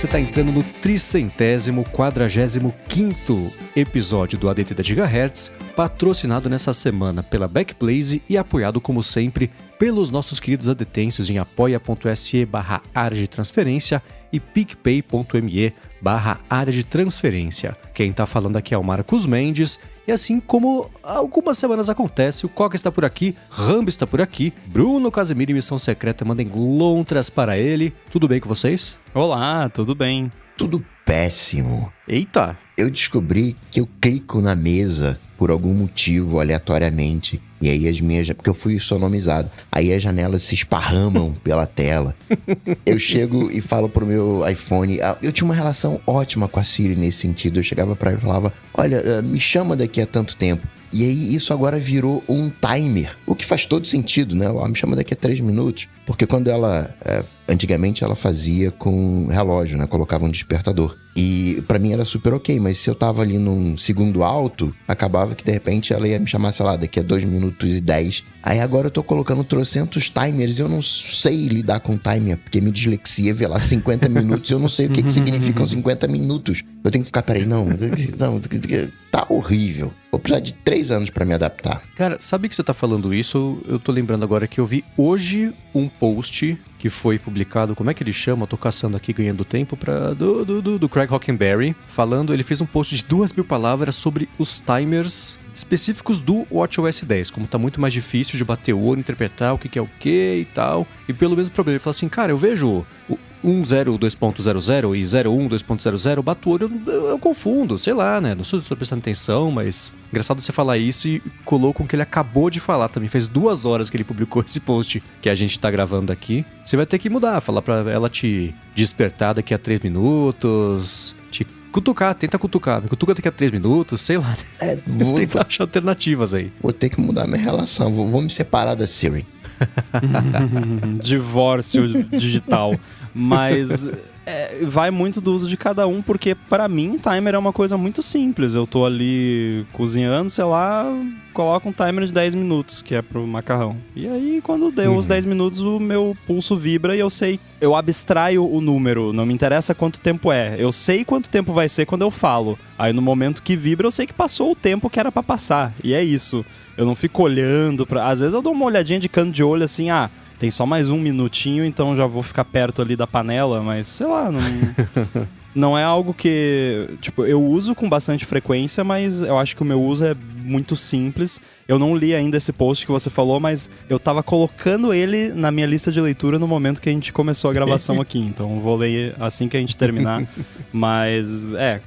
você está entrando no 345º episódio do ADT da Gigahertz, patrocinado nessa semana pela Backblaze e apoiado, como sempre, pelos nossos queridos adetêncios em apoia.se/área de transferência e picpay.me/área de transferência. Quem tá falando aqui é o Marcos Mendes, e assim como algumas semanas acontece, o Coca está por aqui, Rambo está por aqui, Bruno Casemiro em Missão Secreta mandem lontras para ele. Tudo bem com vocês? Olá, tudo bem? Tudo péssimo. Eita! Eu descobri que eu clico na mesa por algum motivo, aleatoriamente, e aí as minhas... Porque eu fui sonomizado. Aí as janelas se esparramam pela tela. Eu chego e falo pro meu iPhone... Eu tinha uma relação ótima com a Siri nesse sentido. Eu chegava pra ela e falava, olha, me chama daqui a tanto tempo. E aí isso agora virou um timer, o que faz todo sentido, né? Ela me chama daqui a 3 minutos, porque quando ela... antigamente ela fazia com relógio, né? Colocava um despertador. E pra mim era super ok, mas se eu tava ali num segundo alto, acabava que de repente ela ia me chamar, sei lá, daqui a 2 minutos e 10. Aí agora eu tô colocando trocentos timers e eu não sei lidar com timer, porque minha dislexia vê lá 50 minutos e eu não sei o que significam 50 minutos. Eu tenho que ficar, peraí, não, tá horrível. Vou precisar de 3 anos pra me adaptar. Cara, sabe que você tá falando isso? Eu tô lembrando agora que eu vi hoje um post que foi publicado, como é que ele chama? Eu tô caçando aqui, ganhando tempo, do Craig Hockenberry, falando, ele fez um post de 2.000 palavras sobre os timers específicos do WatchOS 10, como tá muito mais difícil de bater o olho, interpretar o que é o que e tal, e pelo mesmo problema, ele fala assim, cara, eu vejo 10.2.00 e 01.2.00, bato o olho, eu confundo, sei lá, né, não estou prestando atenção, mas engraçado você falar isso e colou com o que ele acabou de falar também, faz 2 horas que ele publicou esse post que a gente tá gravando aqui. Você vai ter que mudar, falar pra ela te despertar daqui a 3 minutos, te cutucar, tenta cutucar, me cutuca daqui a 3 minutos, sei lá. Vou tentar achar alternativas aí. Vou ter que mudar minha relação, vou me separar da Siri. Divórcio digital. Mas vai muito do uso de cada um, porque pra mim timer é uma coisa muito simples. Eu tô ali cozinhando, sei lá, coloco um timer de 10 minutos, que é pro macarrão. E aí, quando deu os 10 minutos, o meu pulso vibra e eu sei, eu abstraio o número, não me interessa quanto tempo é. Eu sei quanto tempo vai ser quando eu falo. Aí no momento que vibra, eu sei que passou o tempo que era pra passar. E é isso. Eu não fico olhando pra... Às vezes eu dou uma olhadinha de canto de olho assim, tem só mais 1 minutinho, então já vou ficar perto ali da panela, mas sei lá, não é algo que... Tipo, eu uso com bastante frequência, mas eu acho que o meu uso é muito simples. Eu não li ainda esse post que você falou, mas eu tava colocando ele na minha lista de leitura no momento que a gente começou a gravação aqui, então eu vou ler assim que a gente terminar. Mas,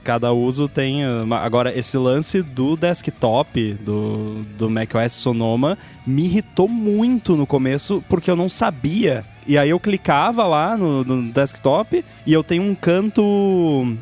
cada uso tem... Agora, esse lance do desktop, do macOS Sonoma, me irritou muito no começo, porque eu não sabia. E aí eu clicava lá no desktop e eu tenho um canto...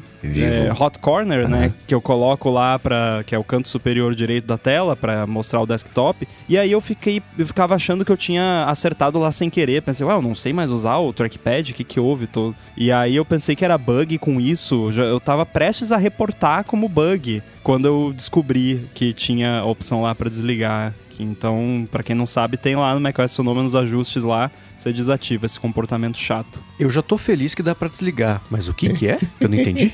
Hot Corner, né? Que eu coloco lá que é o canto superior direito da tela pra mostrar o desktop. E aí eu ficava achando que eu tinha acertado lá sem querer. Pensei, eu não sei mais usar o trackpad, o que houve? E aí eu pensei que era bug com isso. Eu tava prestes a reportar como bug quando eu descobri que tinha a opção lá pra desligar. Então, pra quem não sabe, tem lá no macOS Sonoma, nos ajustes lá, você desativa esse comportamento chato. Eu já tô feliz que dá pra desligar, mas o que é? Eu não entendi.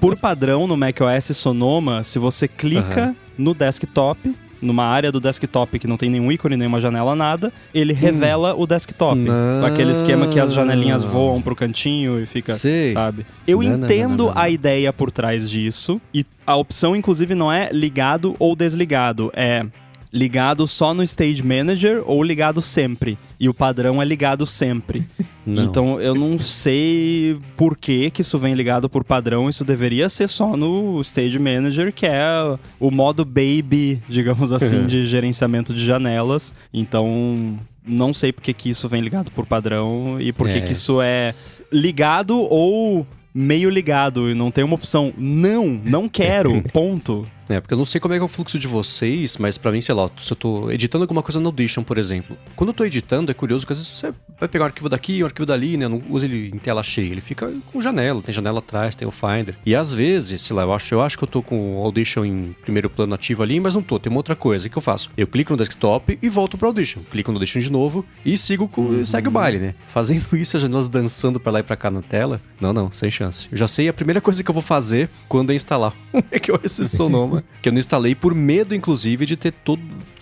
Por padrão, no macOS Sonoma, se você clica no desktop, numa área do desktop que não tem nenhum ícone, nenhuma janela, nada, ele revela o desktop. Não. Aquele esquema que as janelinhas voam pro cantinho e fica, sabe? Eu entendo a ideia por trás disso, e a opção, inclusive, não é ligado ou desligado, é ligado só no Stage Manager ou ligado sempre. E o padrão é ligado sempre. Não. Então eu não sei por que isso vem ligado por padrão. Isso deveria ser só no Stage Manager, que é o modo baby, digamos assim, de gerenciamento de janelas. Então não sei por que isso vem ligado por padrão e por que isso é ligado ou meio ligado. E não tem uma opção, não quero, ponto. Porque eu não sei como é que é o fluxo de vocês, mas pra mim, sei lá, se eu tô editando alguma coisa no Audition, por exemplo. Quando eu tô editando, é curioso que às vezes você vai pegar um arquivo daqui, um arquivo dali, né? Não usa ele em tela cheia, ele fica com janela, tem janela atrás, tem o Finder. E às vezes, sei lá, eu acho que eu tô com o Audition em primeiro plano ativo ali, mas não tô, tem uma outra coisa. O que eu faço? Eu clico no desktop e volto pro Audition. Clico no Audition de novo e segue o baile, né? Fazendo isso, as janelas dançando pra lá e pra cá na tela, não, sem chance. Eu já sei a primeira coisa que eu vou fazer quando eu instalar o macOS Sonoma, que eu não instalei por medo, inclusive, de ter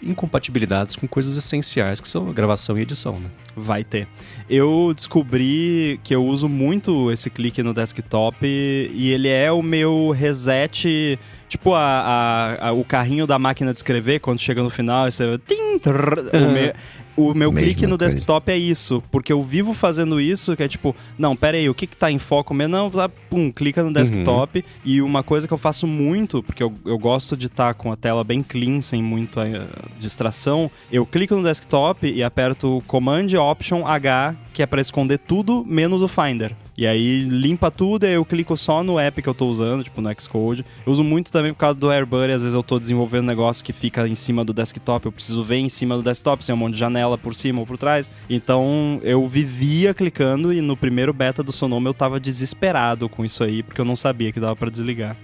incompatibilidades com coisas essenciais, que são a gravação e edição, né? Vai ter. Eu descobri que eu uso muito esse clique no desktop e ele é o meu reset, tipo o carrinho da máquina de escrever, quando chega no final, você... O meu clique no desktop é isso, porque eu vivo fazendo isso, que é tipo, não, pera aí, o que tá em foco mesmo? Não, pum, clica no desktop. E uma coisa que eu faço muito, porque eu gosto de estar com a tela bem clean, sem muita distração, eu clico no desktop e aperto Command Option H, que é pra esconder tudo, menos o Finder. E aí limpa tudo, e aí eu clico só no app que eu tô usando, tipo no Xcode. Eu uso muito também por causa do AirBuddy, às vezes eu tô desenvolvendo um negócio que fica em cima do desktop, eu preciso ver em cima do desktop, sem um monte de janela por cima ou por trás. Então eu vivia clicando e no primeiro beta do Sonoma eu tava desesperado com isso aí, porque eu não sabia que dava pra desligar.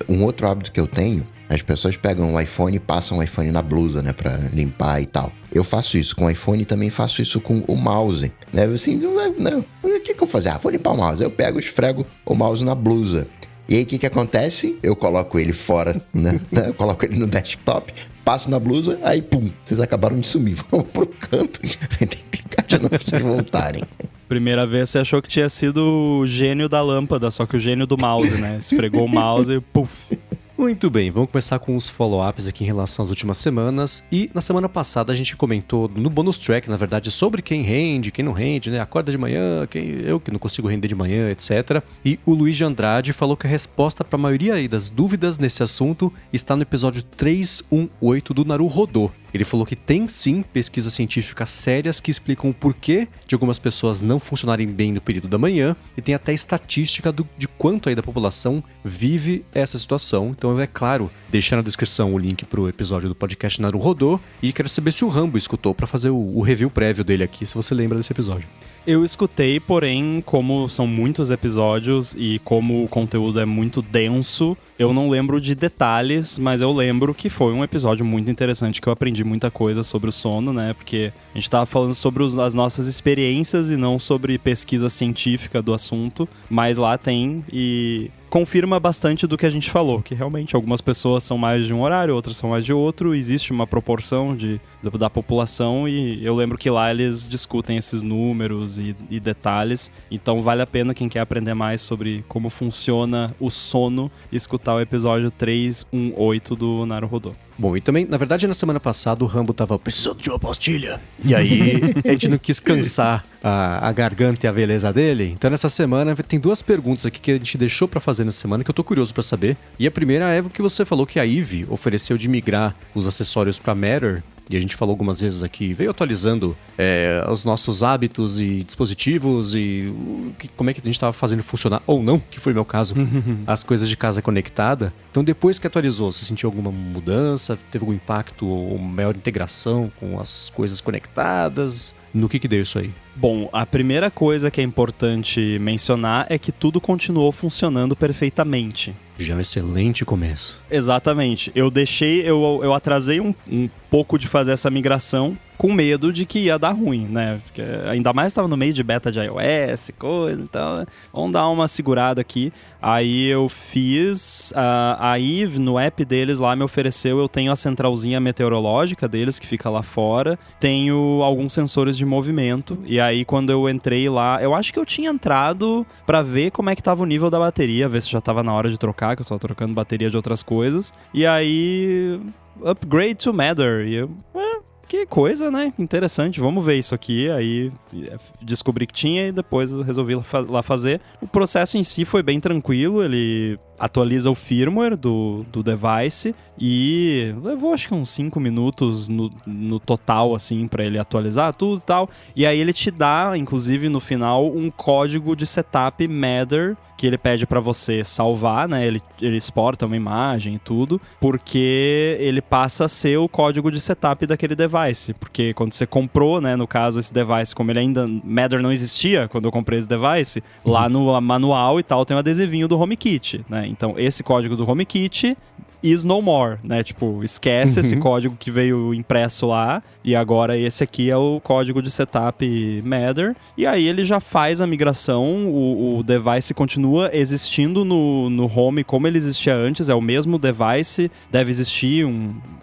Um outro hábito que eu tenho, as pessoas pegam o iPhone e passam o iPhone na blusa, né, pra limpar e tal. Eu faço isso com o iPhone e também faço isso com o mouse, né, assim, não, o que eu vou fazer? Vou limpar o mouse. Eu pego e esfrego o mouse na blusa. E aí, o que acontece? Eu coloco ele fora, né, eu coloco ele no desktop, passo na blusa, aí, pum, vocês acabaram de sumir. Vão pro canto, tem que clicar de novo pra vocês voltarem. Primeira vez você achou que tinha sido o gênio da lâmpada, só que o gênio do mouse, né? Esfregou o mouse e puf. Muito bem, vamos começar com os follow-ups aqui em relação às últimas semanas. E na semana passada a gente comentou no bonus track, na verdade, sobre quem rende, quem não rende, né? Acorda de manhã, eu que não consigo render de manhã, etc. E o Luiz de Andrade falou que a resposta para a maioria aí das dúvidas nesse assunto está no episódio 318 do Naruhodô. Ele falou que tem sim pesquisas científicas sérias que explicam o porquê de algumas pessoas não funcionarem bem no período da manhã e tem até estatística de quanto aí da população vive essa situação. Então é claro, deixar na descrição o link pro episódio do podcast Naruhodô e quero saber se o Rambo escutou para fazer o review prévio dele aqui, se você lembra desse episódio. Eu escutei, porém, como são muitos episódios e como o conteúdo é muito denso, eu não lembro de detalhes, mas eu lembro que foi um episódio muito interessante, que eu aprendi muita coisa sobre o sono, né? Porque a gente tava falando sobre as nossas experiências e não sobre pesquisa científica do assunto, mas lá tem e confirma bastante do que a gente falou, que realmente algumas pessoas são mais de um horário, outras são mais de outro, existe uma proporção da população e eu lembro que lá eles discutem esses números e detalhes, então vale a pena quem quer aprender mais sobre como funciona o sono escutar o episódio 318 do Naruhodô. Bom, e também, na verdade, na semana passada o Rambo tava precisando de uma pastilha. E aí a gente não quis cansar a garganta e a beleza dele. Então nessa semana tem duas perguntas aqui que a gente deixou pra fazer nessa semana que eu tô curioso pra saber. E a primeira é o que você falou que a Eve ofereceu de migrar os acessórios pra Matter. E a gente falou algumas vezes aqui, veio atualizando os nossos hábitos e dispositivos e como é que a gente estava fazendo funcionar, ou não, que foi o meu caso, as coisas de casa conectada. Então depois que atualizou, você sentiu alguma mudança? Teve algum impacto ou maior integração com as coisas conectadas? No que deu isso aí? Bom, a primeira coisa que é importante mencionar é que tudo continuou funcionando perfeitamente. Já é um excelente começo. Exatamente. Eu atrasei um pouco de fazer essa migração com medo de que ia dar ruim, né? Porque ainda mais estava no meio de beta de iOS, coisa, então vamos dar uma segurada aqui. Aí eu fiz, a Eve no app deles lá me ofereceu, eu tenho a centralzinha meteorológica deles que fica lá fora, tenho alguns sensores de movimento, e aí quando eu entrei lá, eu acho que eu tinha entrado pra ver como é que tava o nível da bateria, ver se já tava na hora de trocar, que eu tava trocando bateria de outras coisas, e aí upgrade to Matter, e eu... Que coisa, né? Interessante, vamos ver isso aqui. Aí descobri que tinha e depois eu resolvi lá fazer. O processo em si foi bem tranquilo, ele atualiza o firmware do device e levou acho que uns 5 minutos no total, assim, pra ele atualizar tudo e tal. E aí ele te dá, inclusive no final, um código de setup Matter que ele pede pra você salvar, né? Ele exporta uma imagem e tudo, porque ele passa a ser o código de setup daquele device. Porque quando você comprou, né, no caso, esse device, como ele ainda... Matter não existia quando eu comprei esse device, lá no manual e tal tem um adesivinho do HomeKit, né? Então, esse código do HomeKit is no more, né? Tipo, esquece esse código que veio impresso lá e agora esse aqui é o código de setup Matter. E aí ele já faz a migração, o device continua existindo no Home como ele existia antes, é o mesmo device, deve existir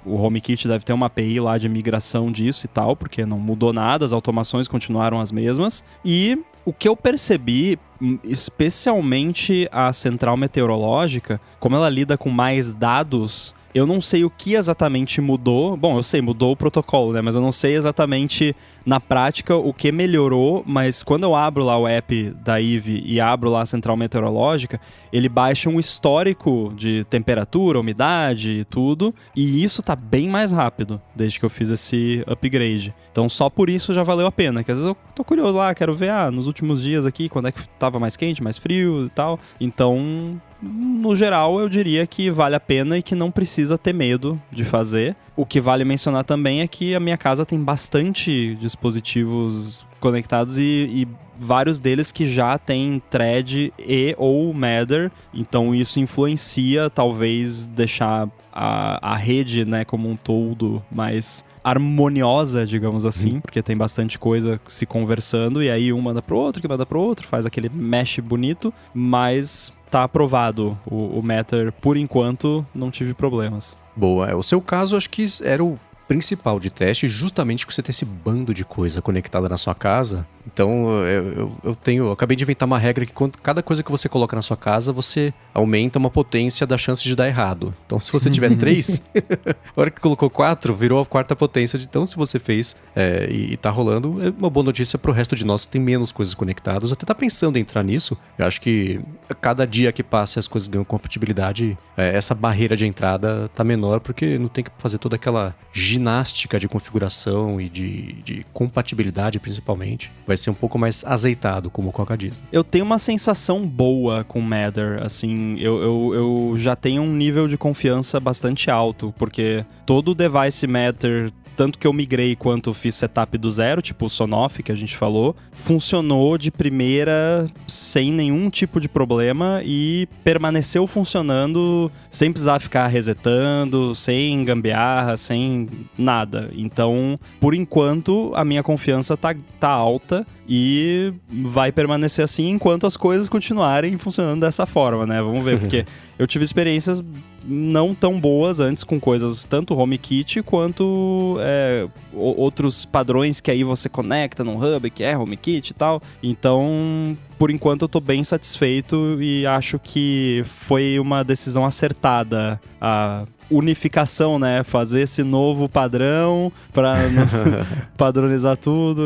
o HomeKit deve ter uma API lá de migração disso e tal, porque não mudou nada, as automações continuaram as mesmas. E o que eu percebi, especialmente a central meteorológica, como ela lida com mais dados, eu não sei o que exatamente mudou. Bom, eu sei, mudou o protocolo, né? Mas eu não sei exatamente na prática o que melhorou, mas quando eu abro lá o app da Eve e abro lá a central meteorológica, ele baixa um histórico de temperatura, umidade e tudo, e isso tá bem mais rápido desde que eu fiz esse upgrade. Então só por isso já valeu a pena, que às vezes eu tô curioso lá, quero ver, nos últimos dias aqui, quando é que tava mais quente, mais frio e tal. Então, no geral, eu diria que vale a pena e que não precisa ter medo de fazer. O que vale mencionar também é que a minha casa tem bastante dispositivos conectados e vários deles que já têm Thread e ou Matter, então isso influencia talvez deixar a rede, né, como um todo mais harmoniosa, digamos assim, porque tem bastante coisa se conversando e aí um manda pro outro, que manda pro outro, faz aquele mesh bonito, mas tá aprovado o Matter, por enquanto não tive problemas. Boa, o seu caso acho que era o principal de teste, justamente porque você tem esse bando de coisa conectada na sua casa. Então eu acabei de inventar uma regra que cada coisa que você coloca na sua casa, você aumenta uma potência da chance de dar errado. Então se você tiver 3, a hora que colocou 4, virou a quarta potência. Então se você fez e tá rolando, é uma boa notícia pro resto de nós que tem menos coisas conectadas. Até tá pensando em entrar nisso. Eu acho que cada dia que passa as coisas ganham compatibilidade, essa barreira de entrada tá menor, porque não tem que fazer toda aquela ginástica de configuração e de compatibilidade, principalmente. Vai ser um pouco mais azeitado, como o Coca diz. Eu tenho uma sensação boa com Matter, assim, eu já tenho um nível de confiança bastante alto, porque todo o device Matter, tanto que eu migrei quanto fiz setup do zero, tipo o Sonoff que a gente falou, funcionou de primeira sem nenhum tipo de problema e permaneceu funcionando sem precisar ficar resetando, sem gambiarra, sem nada. Então, por enquanto, a minha confiança tá alta e vai permanecer assim enquanto as coisas continuarem funcionando dessa forma, né? Vamos ver, porque eu tive experiências não tão boas antes com coisas, tanto HomeKit quanto outros padrões que aí você conecta num hub, que é HomeKit e tal. Então, por enquanto eu tô bem satisfeito e acho que foi uma decisão acertada a unificação, né? Fazer esse novo padrão para padronizar tudo.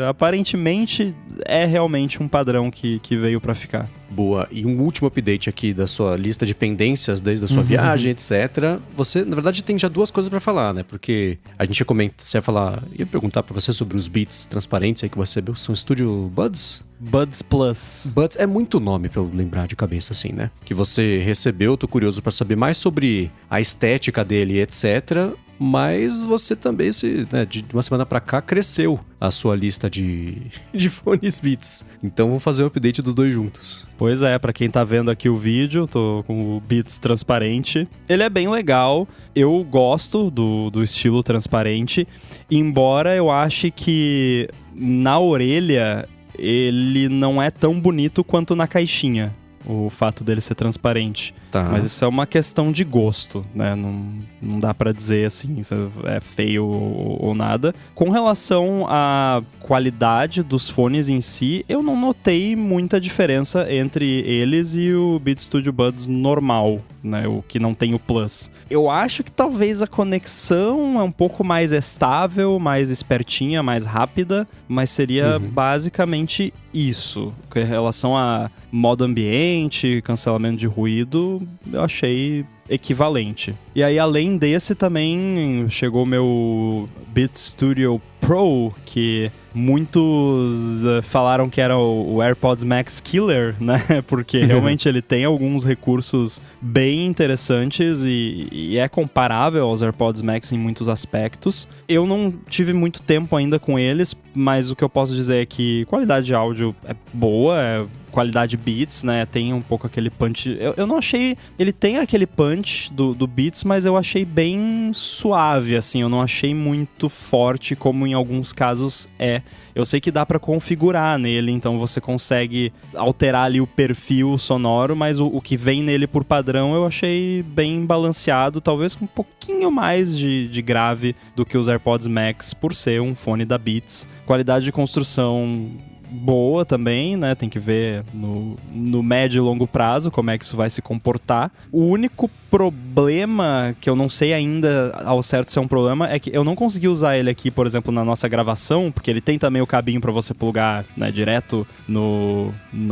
Aparentemente é realmente um padrão que veio para ficar. Boa. E um último update aqui da sua lista de pendências desde a sua viagem, etc. Você, na verdade, tem já duas coisas pra falar, né? Porque a gente ia perguntar pra você sobre os Beats transparentes aí que você recebeu. São Studio Buds? Buds Plus. Buds é muito nome pra eu lembrar de cabeça, assim, né? Que você recebeu, tô curioso pra saber mais sobre a estética dele, etc. Mas você também, de uma semana pra cá, cresceu a sua lista de fones Beats. Então vamos fazer o update dos dois juntos. Pois é, pra quem tá vendo aqui o vídeo, tô com o Beats transparente. Ele é bem legal, eu gosto do estilo transparente, embora eu ache que na orelha ele não é tão bonito quanto na caixinha, o fato dele ser transparente. Tá. Mas isso é uma questão de gosto, né? Não dá pra dizer assim, isso é feio ou nada. Com relação à qualidade dos fones em si, eu não notei muita diferença entre eles e o Beats Studio Buds normal, né? O que não tem o Plus. Eu acho que talvez a conexão é um pouco mais estável, mais espertinha, mais rápida, mas seria basicamente isso. Com relação a modo ambiente, cancelamento de ruído, eu achei equivalente. E aí, além desse, também chegou o meu Beats Studio Pro, que muitos falaram que era o AirPods Max Killer, né? Porque realmente ele tem alguns recursos bem interessantes e é comparável aos AirPods Max em muitos aspectos. Eu não tive muito tempo ainda com eles, mas o que eu posso dizer é que qualidade de áudio é boa, qualidade Beats, né? Tem um pouco aquele punch. Eu não achei... Ele tem aquele punch do Beats, mas eu achei bem suave, assim. Eu não achei muito forte, como em alguns casos é. Eu sei que dá pra configurar nele, então você consegue alterar ali o perfil sonoro, mas o que vem nele por padrão eu achei bem balanceado, talvez com um pouquinho mais de grave do que os AirPods Max, por ser um fone da Beats. Qualidade de construção boa também, né? Tem que ver no médio e longo prazo como é que isso vai se comportar. O único problema, que eu não sei ainda ao certo se é um problema, é que eu não consegui usar ele aqui, por exemplo, na nossa gravação, porque ele tem também o cabinho para você plugar, né, direto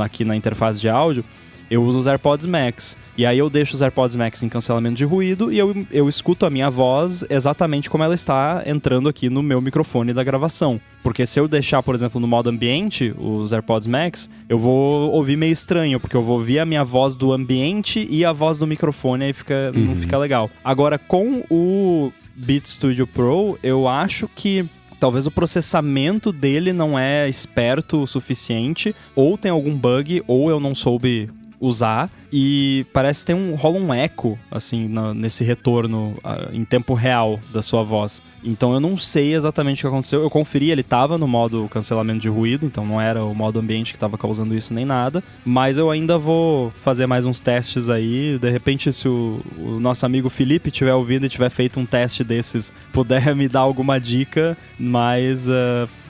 aqui na interface de áudio. Eu uso os AirPods Max. E aí eu deixo os AirPods Max em cancelamento de ruído e eu escuto a minha voz exatamente como ela está entrando aqui no meu microfone da gravação. Porque se eu deixar, por exemplo, no modo ambiente, os AirPods Max, eu vou ouvir meio estranho, porque eu vou ouvir a minha voz do ambiente e a voz do microfone, aí não fica legal. Agora, com o Beats Studio Pro, eu acho que talvez o processamento dele não é esperto o suficiente, ou tem algum bug, ou eu não soube usar, e parece que rola um eco, assim, nesse retorno em tempo real da sua voz. Então eu não sei exatamente o que aconteceu. Eu conferi, ele tava no modo cancelamento de ruído, então não era o modo ambiente que tava causando isso nem nada, mas eu ainda vou fazer mais uns testes aí. De repente, se o nosso amigo Felipe tiver ouvido e tiver feito um teste desses, puder me dar alguma dica, mas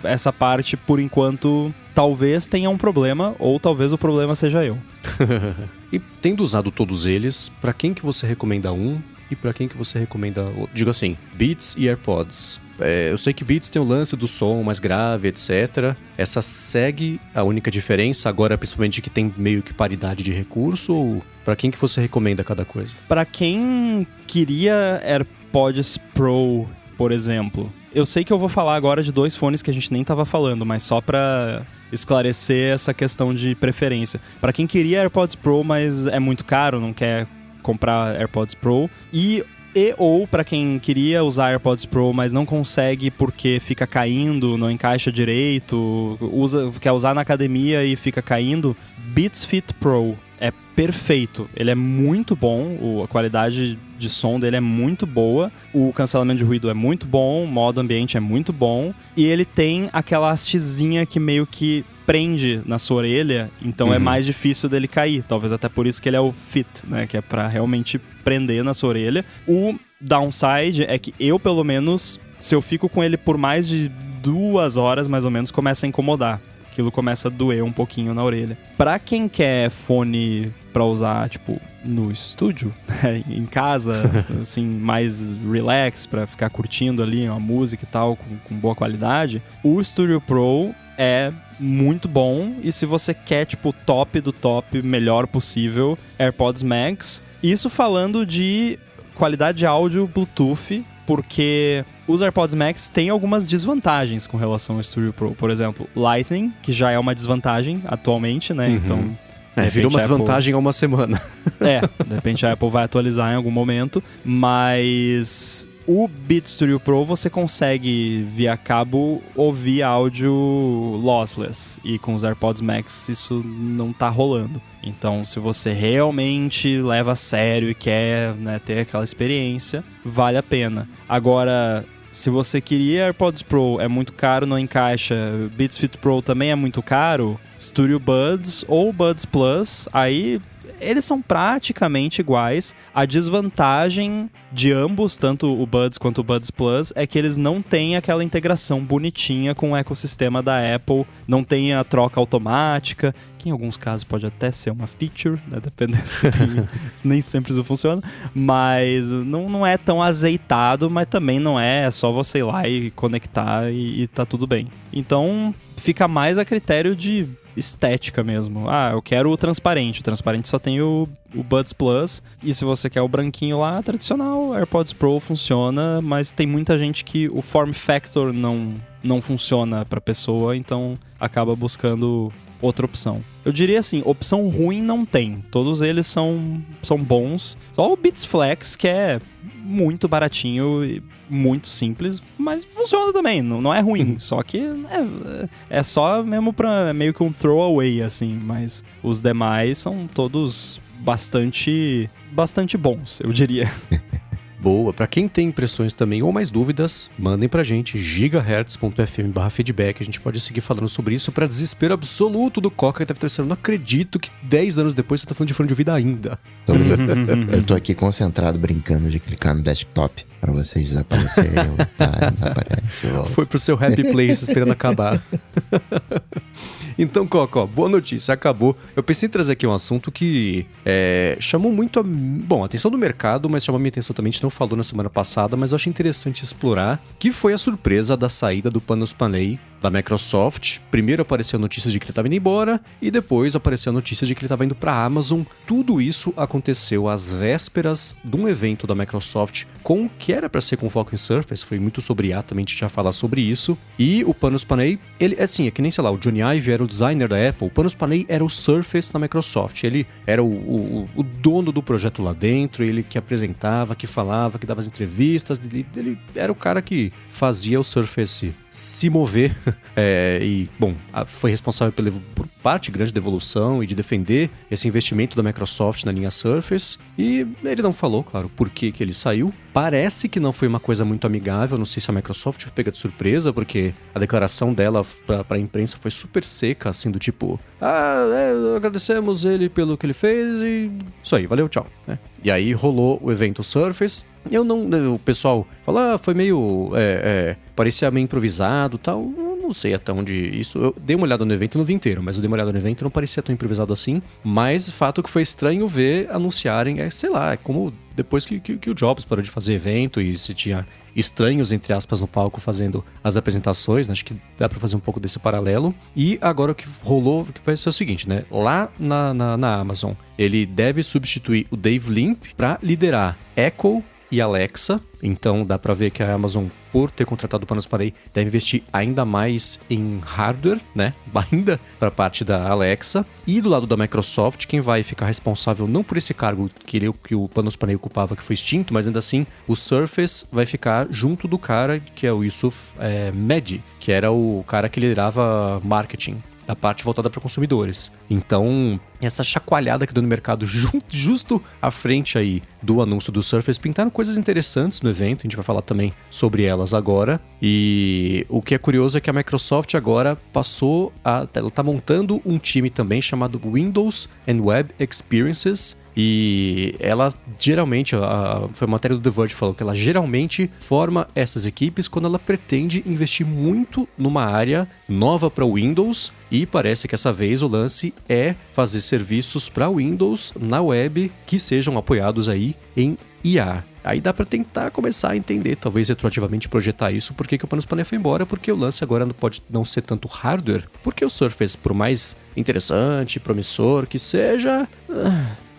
essa parte, por enquanto, talvez tenha um problema, ou talvez o problema seja eu. E tendo usado todos eles, pra quem que você recomenda um e pra quem que você recomenda outro? Digo assim, Beats e AirPods. Eu sei que Beats tem o lance do som mais grave, etc. Essa segue a única diferença, agora principalmente que tem meio que paridade de recurso, ou pra quem que você recomenda cada coisa? Pra quem queria AirPods Pro, por exemplo, eu sei que eu vou falar agora de dois fones que a gente nem tava falando, mas só pra esclarecer essa questão de preferência. Pra quem queria AirPods Pro, mas é muito caro, não quer comprar AirPods Pro, ou para quem queria usar AirPods Pro, mas não consegue porque fica caindo, não encaixa direito, quer usar na academia e fica caindo, Beats Fit Pro é perfeito. Ele é muito bom, a qualidade de som dele é muito boa, o cancelamento de ruído é muito bom, o modo ambiente é muito bom, e ele tem aquela hastezinha que meio que prende na sua orelha, então é mais difícil dele cair. Talvez até por isso que ele é o Fit, né? Que é pra realmente prender na sua orelha. O downside é que eu, pelo menos, se eu fico com ele por mais de 2 horas, mais ou menos, começa a incomodar. Aquilo começa a doer um pouquinho na orelha. Pra quem quer fone pra usar, tipo, no estúdio, né, em casa, assim, mais relax, pra ficar curtindo ali uma música e tal, com boa qualidade, o Studio Pro é muito bom. E se você quer, tipo, top do top, melhor possível, AirPods Max. Isso falando de qualidade de áudio Bluetooth, porque os AirPods Max têm algumas desvantagens com relação ao Studio Pro. Por exemplo, Lightning, que já é uma desvantagem atualmente, né? Então, virou uma desvantagem há uma semana. De repente a Apple vai atualizar em algum momento, mas o Beats Studio Pro você consegue, via cabo, ouvir áudio lossless, e com os AirPods Max isso não tá rolando. Então, se você realmente leva a sério e quer, né, ter aquela experiência, vale a pena. Agora, se você queria AirPods Pro, é muito caro, não encaixa, Beats Fit Pro também é muito caro, Studio Buds ou Buds Plus, aí eles são praticamente iguais. A desvantagem de ambos, tanto o Buds quanto o Buds Plus, é que eles não têm aquela integração bonitinha com o ecossistema da Apple, não tem a troca automática, que em alguns casos pode até ser uma feature, né? Dependendo, nem sempre isso funciona, mas não é tão azeitado, mas também não é só você ir lá e conectar e tá tudo bem. Então fica mais a critério de estética mesmo. Eu quero o transparente. O transparente só tem o Buds Plus. E se você quer o branquinho lá, tradicional, AirPods Pro funciona, mas tem muita gente que o form factor não funciona pra pessoa, então acaba buscando outra opção. Eu diria assim, opção ruim não tem. Todos eles são bons. Só o Beats Flex, que é muito baratinho e muito simples, mas funciona também, não é ruim. Só que é só mesmo pra meio que um throwaway, assim. Mas os demais são todos bastante bons, eu diria. Boa, pra quem tem impressões também ou mais dúvidas, mandem pra gente gigahertz.fm/feedback, a gente pode seguir falando sobre isso pra desespero absoluto do Coca, que deve estar pensando, não acredito que 10 anos depois você tá falando de fone de ouvido ainda. Eu tô aqui concentrado brincando de clicar no desktop pra vocês desaparecerem, desaparece. Foi pro seu happy place esperando acabar. Então, Coca, boa notícia, acabou. Eu pensei em trazer aqui um assunto que chamou muito a atenção do mercado, mas chamou a minha atenção também, a gente não falou na semana passada, mas eu achei interessante explorar, que foi a surpresa da saída do Panos Panay da Microsoft. Primeiro apareceu a notícia de que ele estava indo embora, e depois apareceu a notícia de que ele estava indo para a Amazon. Tudo isso aconteceu às vésperas de um evento da Microsoft com o que era para ser com foco em Surface, foi muito sobre IA, também a gente já falar sobre isso. E o Panos Panay, ele é que nem, sei lá, o Johnny Ive era o designer da Apple, o Panos Panay era o Surface na Microsoft, ele era o dono do projeto lá dentro, ele que apresentava, que falava, que dava as entrevistas, ele era o cara que fazia o Surface se mover e, bom, foi responsável por parte grande da evolução e de defender esse investimento da Microsoft na linha Surface, e ele não falou, claro, por que ele saiu. Parece que não foi uma coisa muito amigável, não sei se a Microsoft foi pega de surpresa, porque a declaração dela pra imprensa foi super seca, assim, do tipo, agradecemos ele pelo que ele fez e isso aí, valeu, tchau, né? E aí rolou o evento Surface, o pessoal falou, foi meio, parecia meio improvisado e tal. Não sei até onde isso... Eu dei uma olhada no evento, não vi inteiro, mas eu dei uma olhada no evento e não parecia tão improvisado assim. Mas fato que foi estranho ver anunciarem, sei lá, como depois que o Jobs parou de fazer evento e se tinha estranhos, entre aspas, no palco fazendo as apresentações, né? Acho que dá pra fazer um pouco desse paralelo. E agora o que rolou, que vai ser o seguinte, né? Lá na Amazon, ele deve substituir o Dave Limp pra liderar Echo e Alexa. Então dá pra ver que a Amazon, por ter contratado o Panos Panay, deve investir ainda mais em hardware, né? Ainda pra parte da Alexa. E do lado da Microsoft, quem vai ficar responsável não por esse cargo que o Panos Panay ocupava, que foi extinto, mas ainda assim, o Surface vai ficar junto do cara que é o Yusuf Mehdi, que era o cara que liderava marketing da parte voltada para consumidores. Então, essa chacoalhada que deu no mercado justo à frente aí do anúncio do Surface, pintaram coisas interessantes no evento, a gente vai falar também sobre elas agora. E o que é curioso é que a Microsoft agora ela tá montando um time também chamado Windows and Web Experiences, e ela geralmente, foi a matéria do The Verge, falou que ela geralmente forma essas equipes quando ela pretende investir muito numa área nova para o Windows, e parece que essa vez o lance é fazer serviços para Windows na web que sejam apoiados aí em IA. Aí dá para tentar começar a entender, talvez retroativamente projetar isso, por que o Panos Panay foi embora, porque o lance agora não pode não ser tanto hardware, porque o Surface, por mais interessante, promissor que seja,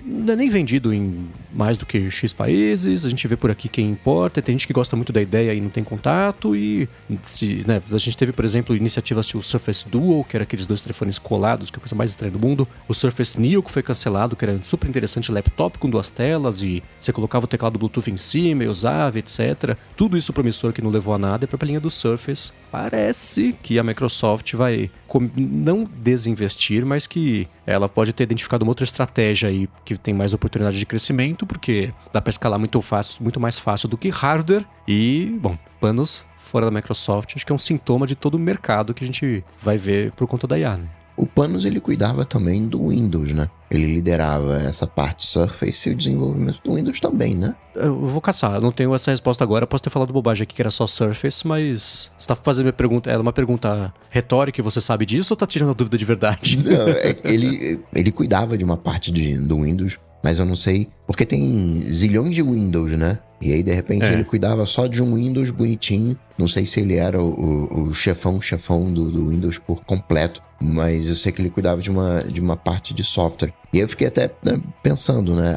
não é nem vendido em mais do que X países, a gente vê por aqui quem importa, tem gente que gosta muito da ideia e não tem contato, e a gente teve, por exemplo, iniciativas tipo o Surface Duo, que era aqueles dois telefones colados, que é a coisa mais estranha do mundo, o Surface Neo, que foi cancelado, que era um super interessante laptop com 2 telas, e você colocava o teclado Bluetooth em cima e usava, etc. Tudo isso promissor que não levou a nada, e para a linha do Surface, parece que a Microsoft vai não desinvestir, mas que ela pode ter identificado uma outra estratégia aí, que tem mais oportunidade de crescimento, porque dá para escalar muito mais fácil do que hardware. E, bom, Panos fora da Microsoft, acho que é um sintoma de todo o mercado que a gente vai ver por conta da IA, né? O Panos, ele cuidava também do Windows, né? Ele liderava essa parte Surface e o desenvolvimento do Windows também, né? Eu vou caçar, eu não tenho essa resposta agora, posso ter falado bobagem aqui que era só Surface, mas você tá fazendo minha pergunta, era uma pergunta retórica e você sabe disso ou tá tirando a dúvida de verdade? Não, ele cuidava de uma parte do Windows, mas eu não sei, porque tem zilhões de Windows, né? E aí, de repente, ele cuidava só de um Windows bonitinho. Não sei se ele era o chefão do Windows por completo, mas eu sei que ele cuidava de uma parte de software. E eu fiquei até, né, pensando, né?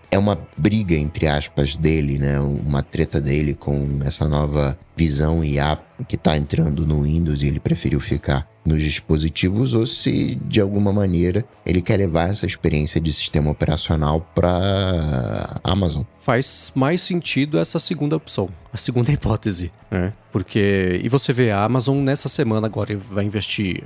É uma briga, entre aspas, dele, né? Uma treta dele com essa nova visão IA que tá entrando no Windows e ele preferiu ficar nos dispositivos, ou se, de alguma maneira, ele quer levar essa experiência de sistema operacional para Amazon. Faz mais sentido essa segunda opção, a segunda hipótese, né? Porque, e você vê, a Amazon nessa semana agora vai investir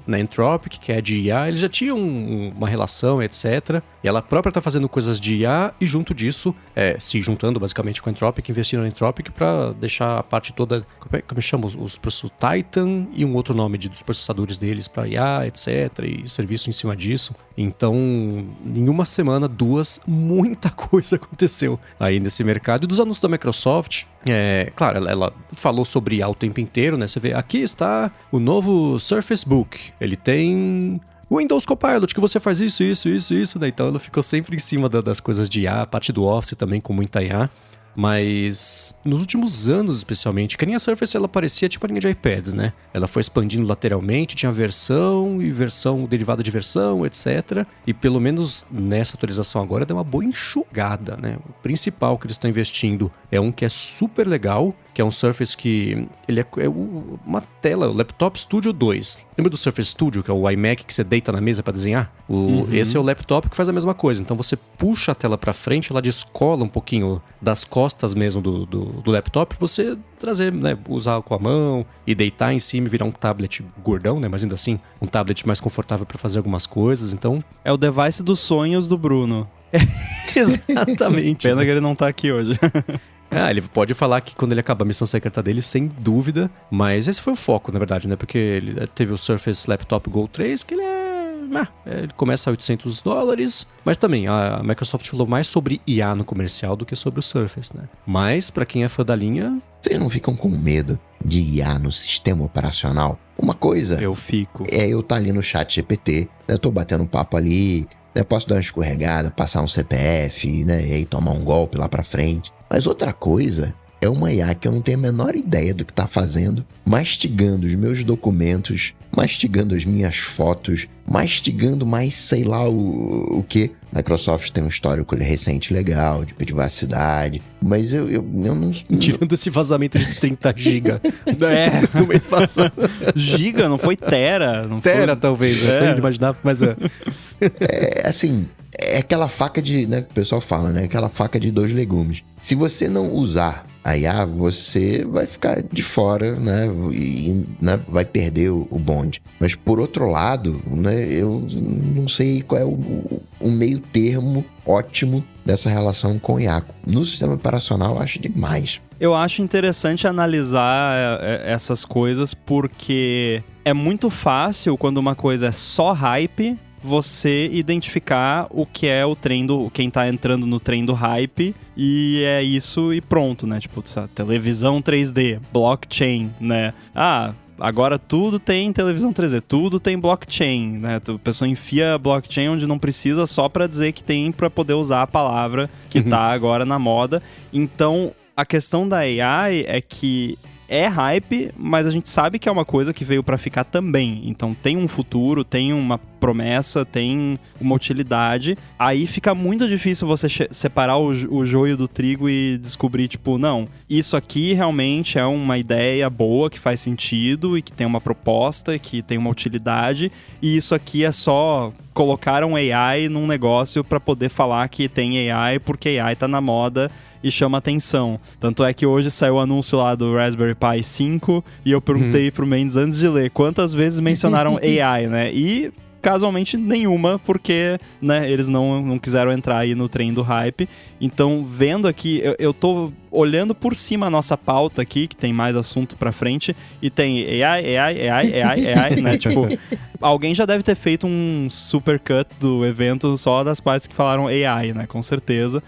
na Anthropic, que é de IA, eles já tinham uma relação, etc. E ela própria está fazendo coisas de IA e junto disso, se juntando basicamente com a Anthropic, investindo na Anthropic para deixar a parte toda, como chama, os processos Titan e um outro nome dos processadores deles para IA, etc. E serviço em cima disso. Então, em uma semana, muita coisa aconteceu aí nesse mercado. E dos anúncios da Microsoft, claro, ela falou sobre IA o tempo inteiro, né? Você vê, aqui está o novo Surface Book. Ele tem Windows Copilot, que você faz isso, né? Então ela ficou sempre em cima das coisas de IA, a parte do Office também com muita IA. Mas nos últimos anos, especialmente, que nem a Surface, ela parecia tipo a linha de iPads, né? Ela foi expandindo lateralmente, tinha versão e versão derivada de versão, etc. E pelo menos nessa atualização agora deu uma boa enxugada, né? O principal que eles estão investindo é um que é super legal, que é um Surface que ele é uma tela, o Laptop Studio 2. Lembra do Surface Studio, que é o iMac que você deita na mesa para desenhar? Esse é o laptop que faz a mesma coisa. Então você puxa a tela para frente, ela descola um pouquinho das costas mesmo do laptop, você trazer, né, usar com a mão e deitar em cima e virar um tablet gordão, né, mas ainda assim um tablet mais confortável para fazer algumas coisas. Então é o device dos sonhos do Bruno. Exatamente. Pena que ele não tá aqui hoje. Ele pode falar que quando ele acabar a missão secreta dele, sem dúvida, mas esse foi o foco, na verdade, né? Porque ele teve o Surface Laptop Go 3, que ele começa a $800, mas também a Microsoft falou mais sobre IA no comercial do que sobre o Surface, né? Mas, pra quem é fã da linha... Vocês não ficam com medo de IA no sistema operacional? Uma coisa... Eu fico. Eu tá ali no chat GPT, né? Eu tô batendo um papo ali, né? Posso dar uma escorregada, passar um CPF, né? E aí tomar um golpe lá pra frente. Mas outra coisa é uma IA que eu não tenho a menor ideia do que tá fazendo, mastigando os meus documentos, mastigando as minhas fotos, mastigando mais sei lá o que. Microsoft tem um histórico recente legal de privacidade, mas eu não... Tirando esse vazamento de 30 GB do mês passado. Giga, não foi tera? Não tera, foi... talvez, eu imaginava, mas assim... É aquela faca de, né, que o pessoal fala, né? Aquela faca de 2 legumes. Se você não usar a IA, você vai ficar de fora, né? E né, vai perder o bonde. Mas, por outro lado, né, eu não sei qual é o meio termo ótimo dessa relação com o IA. No sistema operacional, eu acho demais. Eu acho interessante analisar essas coisas porque é muito fácil quando uma coisa é só hype... você identificar o que é o trem quem tá entrando no trem do hype, e é isso e pronto, né? Tipo, televisão 3D, blockchain, né? Agora tudo tem televisão 3D, tudo tem blockchain, né? A pessoa enfia blockchain onde não precisa só pra dizer que tem pra poder usar a palavra que tá agora na moda. Então, a questão da AI é que é hype, mas a gente sabe que é uma coisa que veio pra ficar também. Então tem um futuro, tem uma promessa, tem uma utilidade. Aí fica muito difícil você separar o joio do trigo e descobrir, tipo, não, isso aqui realmente é uma ideia boa, que faz sentido e que tem uma proposta, que tem uma utilidade, e isso aqui é só colocaram AI num negócio pra poder falar que tem AI porque AI tá na moda e chama atenção. Tanto é que hoje saiu o anúncio lá do Raspberry Pi 5 e eu perguntei pro Mendes antes de ler quantas vezes mencionaram AI, né? E casualmente nenhuma, porque, né, eles não quiseram entrar aí no trem do hype. Então, vendo aqui, eu tô olhando por cima a nossa pauta aqui, que tem mais assunto pra frente, e tem AI, né? Tipo, alguém já deve ter feito um supercut do evento só das partes que falaram AI, né? Com certeza.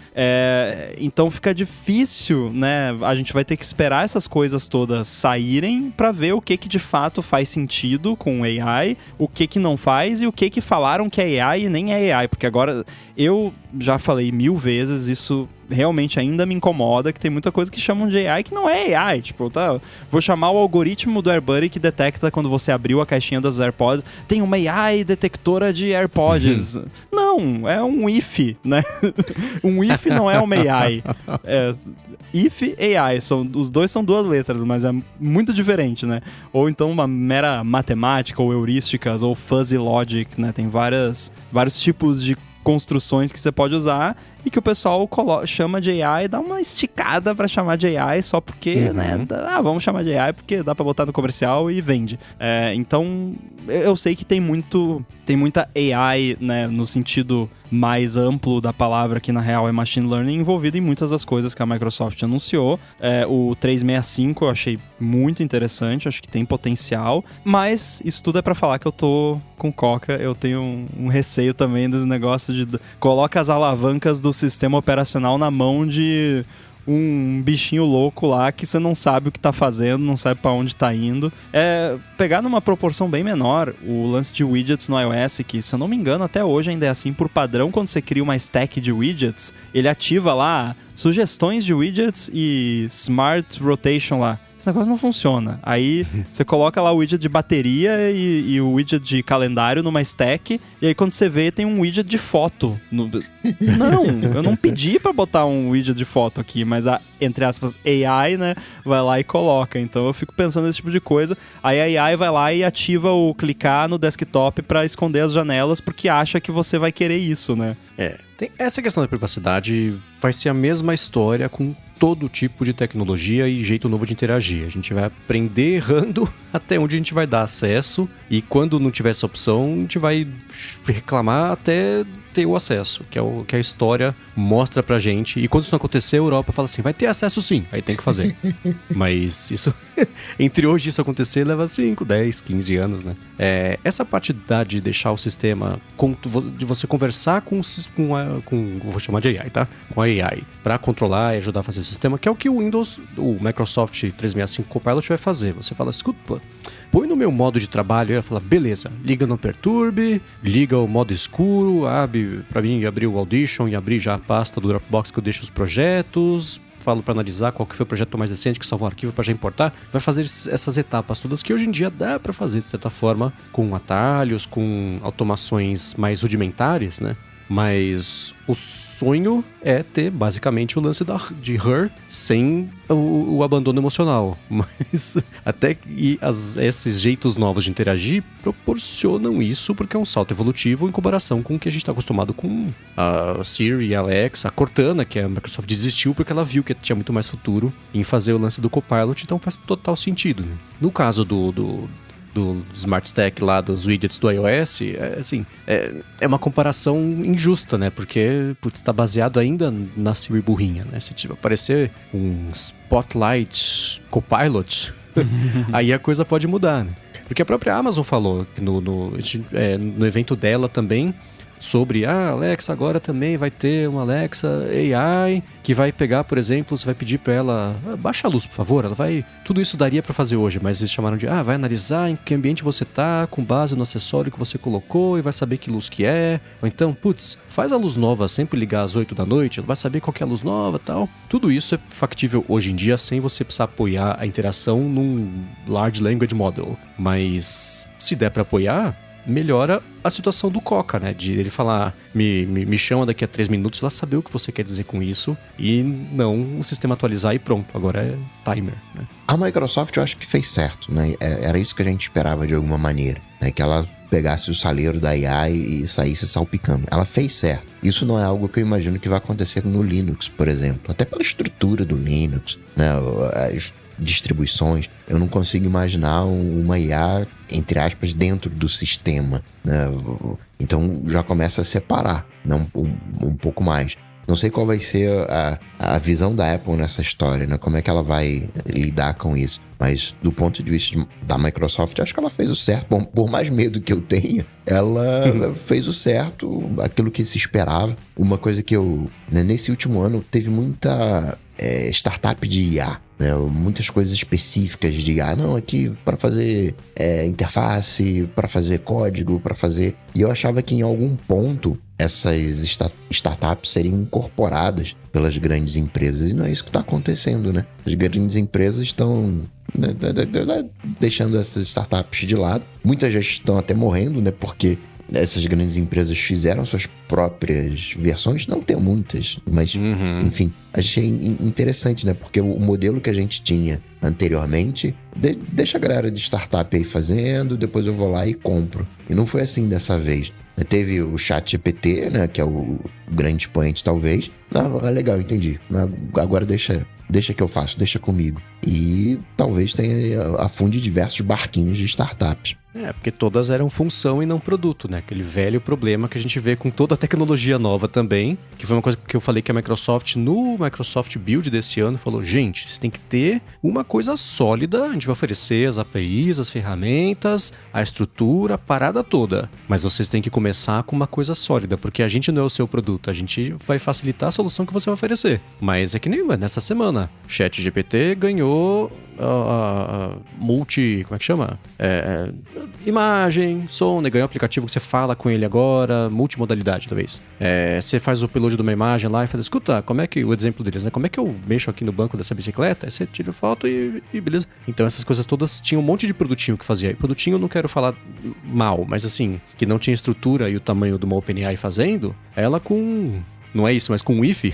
Então fica difícil, né? A gente vai ter que esperar essas coisas todas saírem pra ver o que de fato faz sentido com AI, o que não faz e o que falaram que é AI e nem é AI. Porque agora eu já falei 1000 vezes, isso realmente ainda me incomoda, que tem muita coisa que chamam de AI que não é AI, tipo, tá, vou chamar o algoritmo do AirBuddy que detecta quando você abriu a caixinha dos AirPods, tem uma AI detectora de AirPods. Não, é um if, né? Um if não é uma AI. If AI, os dois são 2 letras, mas é muito diferente, né? Ou então uma mera matemática, ou heurísticas, ou fuzzy logic, né? Tem vários tipos de construções que você pode usar e que o pessoal chama de AI, dá uma esticada pra chamar de AI só porque, né? Vamos chamar de AI porque dá pra botar no comercial e vende. Então, eu sei que tem muita AI, né, no sentido mais amplo da palavra, que na real é machine learning, envolvido em muitas das coisas que a Microsoft anunciou. O 365 eu achei muito interessante, acho que tem potencial, mas isso tudo é pra falar que eu tô com coca, eu tenho um receio também desse negócio de coloca as alavancas do sistema operacional na mão de um bichinho louco lá que você não sabe o que tá fazendo, não sabe pra onde tá indo. Pegar numa proporção bem menor o lance de widgets no iOS, que se eu não me engano até hoje ainda é assim por padrão, quando você cria uma stack de widgets, ele ativa lá sugestões de widgets e Smart Rotation lá. Esse negócio não funciona. Aí você coloca lá o widget de bateria e o widget de calendário numa stack, e aí quando você vê tem um widget de foto. Não, eu não pedi pra botar um widget de foto aqui, mas a, entre aspas, AI, né, vai lá e coloca. Então eu fico pensando nesse tipo de coisa. Aí a AI vai lá e ativa o clicar no desktop pra esconder as janelas, porque acha que você vai querer isso, né? Tem essa questão da privacidade vai ser a mesma história com todo tipo de tecnologia e jeito novo de interagir. A gente vai aprender errando até onde a gente vai dar acesso, e quando não tiver essa opção, a gente vai reclamar até ter o acesso, que é o que a história mostra pra gente. E quando isso não acontecer, a Europa fala assim, vai ter acesso sim, aí tem que fazer. Mas isso, entre hoje isso acontecer, leva 5, 10, 15 anos, né? Essa parte de deixar o sistema, de você conversar com vou chamar de AI, tá? Com a AI, pra controlar e ajudar a fazer o sistema, que é o que o Microsoft 365 Copilot vai fazer. Você fala, escuta, põe no meu modo de trabalho, e ela fala, beleza, liga no Perturbe, liga o modo escuro, abre pra mim, abrir o Audition e abrir já a pasta do Dropbox que eu deixo os projetos, falo para analisar qual que foi o projeto mais recente, que salvou um arquivo para já importar, vai fazer essas etapas todas que hoje em dia dá para fazer de certa forma, com atalhos, com automações mais rudimentares, né? Mas o sonho é ter basicamente o lance de Her sem o abandono emocional. Mas até que esses jeitos novos de interagir proporcionam isso, porque é um salto evolutivo em comparação com o que a gente está acostumado com a Siri, a Alexa, a Cortana, que a Microsoft desistiu porque ela viu que tinha muito mais futuro em fazer o lance do Copilot, então faz total sentido. No caso do Smart Stack lá, dos widgets do iOS, é uma comparação injusta, né? Porque, tá baseado ainda na Siri burrinha, né? Se tipo, aparecer um Spotlight Copilot, aí a coisa pode mudar, né? Porque a própria Amazon falou no evento dela também, sobre, Alexa agora também vai ter uma Alexa AI que vai pegar, por exemplo, você vai pedir para ela, baixa a luz, por favor, tudo isso daria para fazer hoje, mas eles chamaram de, vai analisar em que ambiente você tá, com base no acessório que você colocou e vai saber que luz que é, ou então, faz a luz nova sempre ligar às 8 da noite, vai saber qual que é a luz nova e tal. Tudo isso é factível hoje em dia sem você precisar apoiar a interação num Large Language Model, mas se der para apoiar, melhora a situação do Coca, né? De ele falar, me chama daqui a 3 minutos, ela saber o que você quer dizer com isso e não o sistema atualizar e pronto, agora é timer, né? A Microsoft eu acho que fez certo, né? Era isso que a gente esperava de alguma maneira, né? Que ela pegasse o saleiro da AI e saísse salpicando. Ela fez certo. Isso não é algo que eu imagino que vai acontecer no Linux, por exemplo. Até pela estrutura do Linux, né? As distribuições, eu não consigo imaginar uma IA, entre aspas, dentro do sistema, né? Então já começa a separar, né? um pouco mais. Não sei qual vai ser a visão da Apple nessa história, né? Como é que ela vai lidar com isso. Mas do ponto de vista da Microsoft, acho que ela fez o certo. Bom, por mais medo que eu tenha, ela fez o certo, aquilo que se esperava. Uma coisa que nesse último ano, teve muita startup de IA, né? Muitas coisas específicas de IA. Não, aqui para fazer interface, para fazer código, para fazer... E eu achava que em algum ponto essas startups seriam incorporadas pelas grandes empresas. E não é isso que está acontecendo, né? As grandes empresas estão deixando essas startups de lado. Muitas já estão até morrendo, né? Porque essas grandes empresas fizeram suas próprias versões. Não tem muitas, mas enfim, achei interessante, né? Porque o modelo que a gente tinha anteriormente deixa a galera de startup aí fazendo, depois eu vou lá e compro. E não foi assim dessa vez. Teve o ChatGPT, né? Que é o grande expoente, talvez. Não, legal, entendi. Agora deixa que eu faço, deixa comigo. E talvez afunde diversos barquinhos de startups. Porque todas eram função e não produto, né? Aquele velho problema que a gente vê com toda a tecnologia nova também, que foi uma coisa que eu falei que a Microsoft, no Microsoft Build desse ano, falou, gente, você tem que ter uma coisa sólida, a gente vai oferecer as APIs, as ferramentas, a estrutura, a parada toda. Mas vocês têm que começar com uma coisa sólida, porque a gente não é o seu produto, a gente vai facilitar a solução que você vai oferecer. Mas é que nem nessa semana, ChatGPT ganhou multi... como é que chama? Imagem, som, né? Ganhou um aplicativo que você fala com ele agora, multimodalidade, talvez. Você faz o upload de uma imagem lá e fala, escuta, como é que... o exemplo deles, né? Como é que eu mexo aqui no banco dessa bicicleta? Aí você tira foto e beleza. Então essas coisas todas tinham um monte de produtinho que fazia. E produtinho eu não quero falar mal, mas assim, que não tinha estrutura e o tamanho de uma OpenAI fazendo, ela com... não é isso, mas com o IF,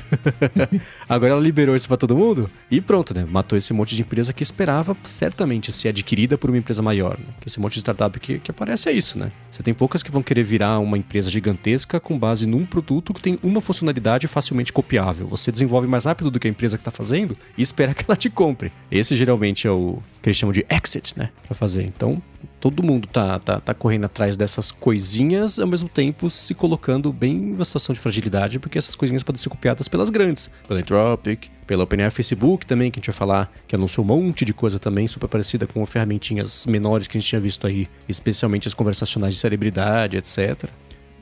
agora ela liberou isso pra todo mundo e pronto, né? Matou esse monte de empresa que esperava certamente ser adquirida por uma empresa maior, né? Esse monte de startup que aparece é isso, né? Você tem poucas que vão querer virar uma empresa gigantesca com base num produto que tem uma funcionalidade facilmente copiável. Você desenvolve mais rápido do que a empresa que tá fazendo e espera que ela te compre. Esse geralmente é o que eles chamam de exit, né? Pra fazer. Então, todo mundo tá correndo atrás dessas coisinhas, ao mesmo tempo se colocando bem numa situação de fragilidade, porque essas coisinhas podem ser copiadas pelas grandes, pela Anthropic, pela OpenAI, Facebook também, que a gente vai falar, que anunciou um monte de coisa também, super parecida com ferramentinhas menores que a gente tinha visto aí, especialmente as conversacionais de celebridade, etc.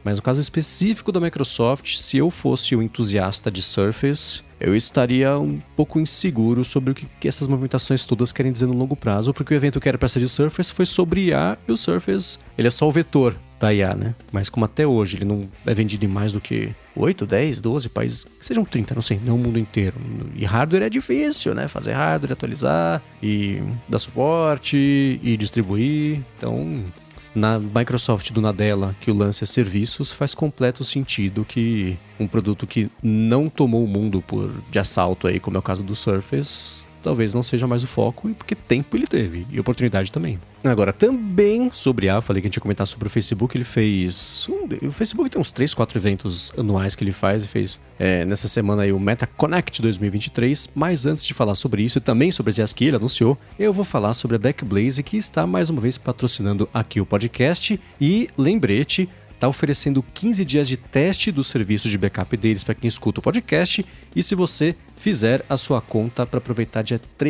Mas no caso específico da Microsoft, se eu fosse um entusiasta de Surface, eu estaria um pouco inseguro sobre o que essas movimentações todas querem dizer no longo prazo, porque o evento que era para ser de Surface foi sobre IA, e o Surface, ele é só o vetor da IA, né? Mas como até hoje ele não é vendido em mais do que 8, 10, 12 países, que sejam 30, não sei, não o mundo inteiro. E hardware é difícil, né? Fazer hardware, atualizar, e dar suporte, e distribuir, então... Na Microsoft, do Nadella, que o lance é serviços, faz completo sentido que um produto que não tomou o mundo de assalto aí, como é o caso do Surface, talvez não seja mais o foco, e porque tempo ele teve, e oportunidade também. Agora, também sobre falei que a gente ia comentar sobre o Facebook, ele fez... o Facebook tem uns 3, 4 eventos anuais que ele faz, e fez nessa semana aí o Meta Connect 2023, mas antes de falar sobre isso, e também sobre as IAs que ele anunciou, eu vou falar sobre a Backblaze, que está mais uma vez patrocinando aqui o podcast, e lembrete, está oferecendo 15 dias de teste do serviço de backup deles para quem escuta o podcast, e se você fizer a sua conta para aproveitar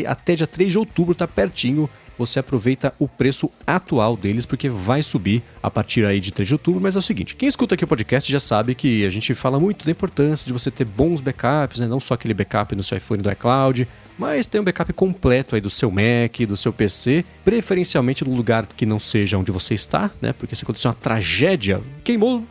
até dia 3 de outubro, tá pertinho, você aproveita o preço atual deles, porque vai subir a partir aí de 3 de outubro, mas é o seguinte, quem escuta aqui o podcast já sabe que a gente fala muito da importância de você ter bons backups, né? Não só aquele backup no seu iPhone do iCloud, mas tem um backup completo aí do seu Mac, do seu PC, preferencialmente no lugar que não seja onde você está, né? Porque se acontecer uma tragédia, queimou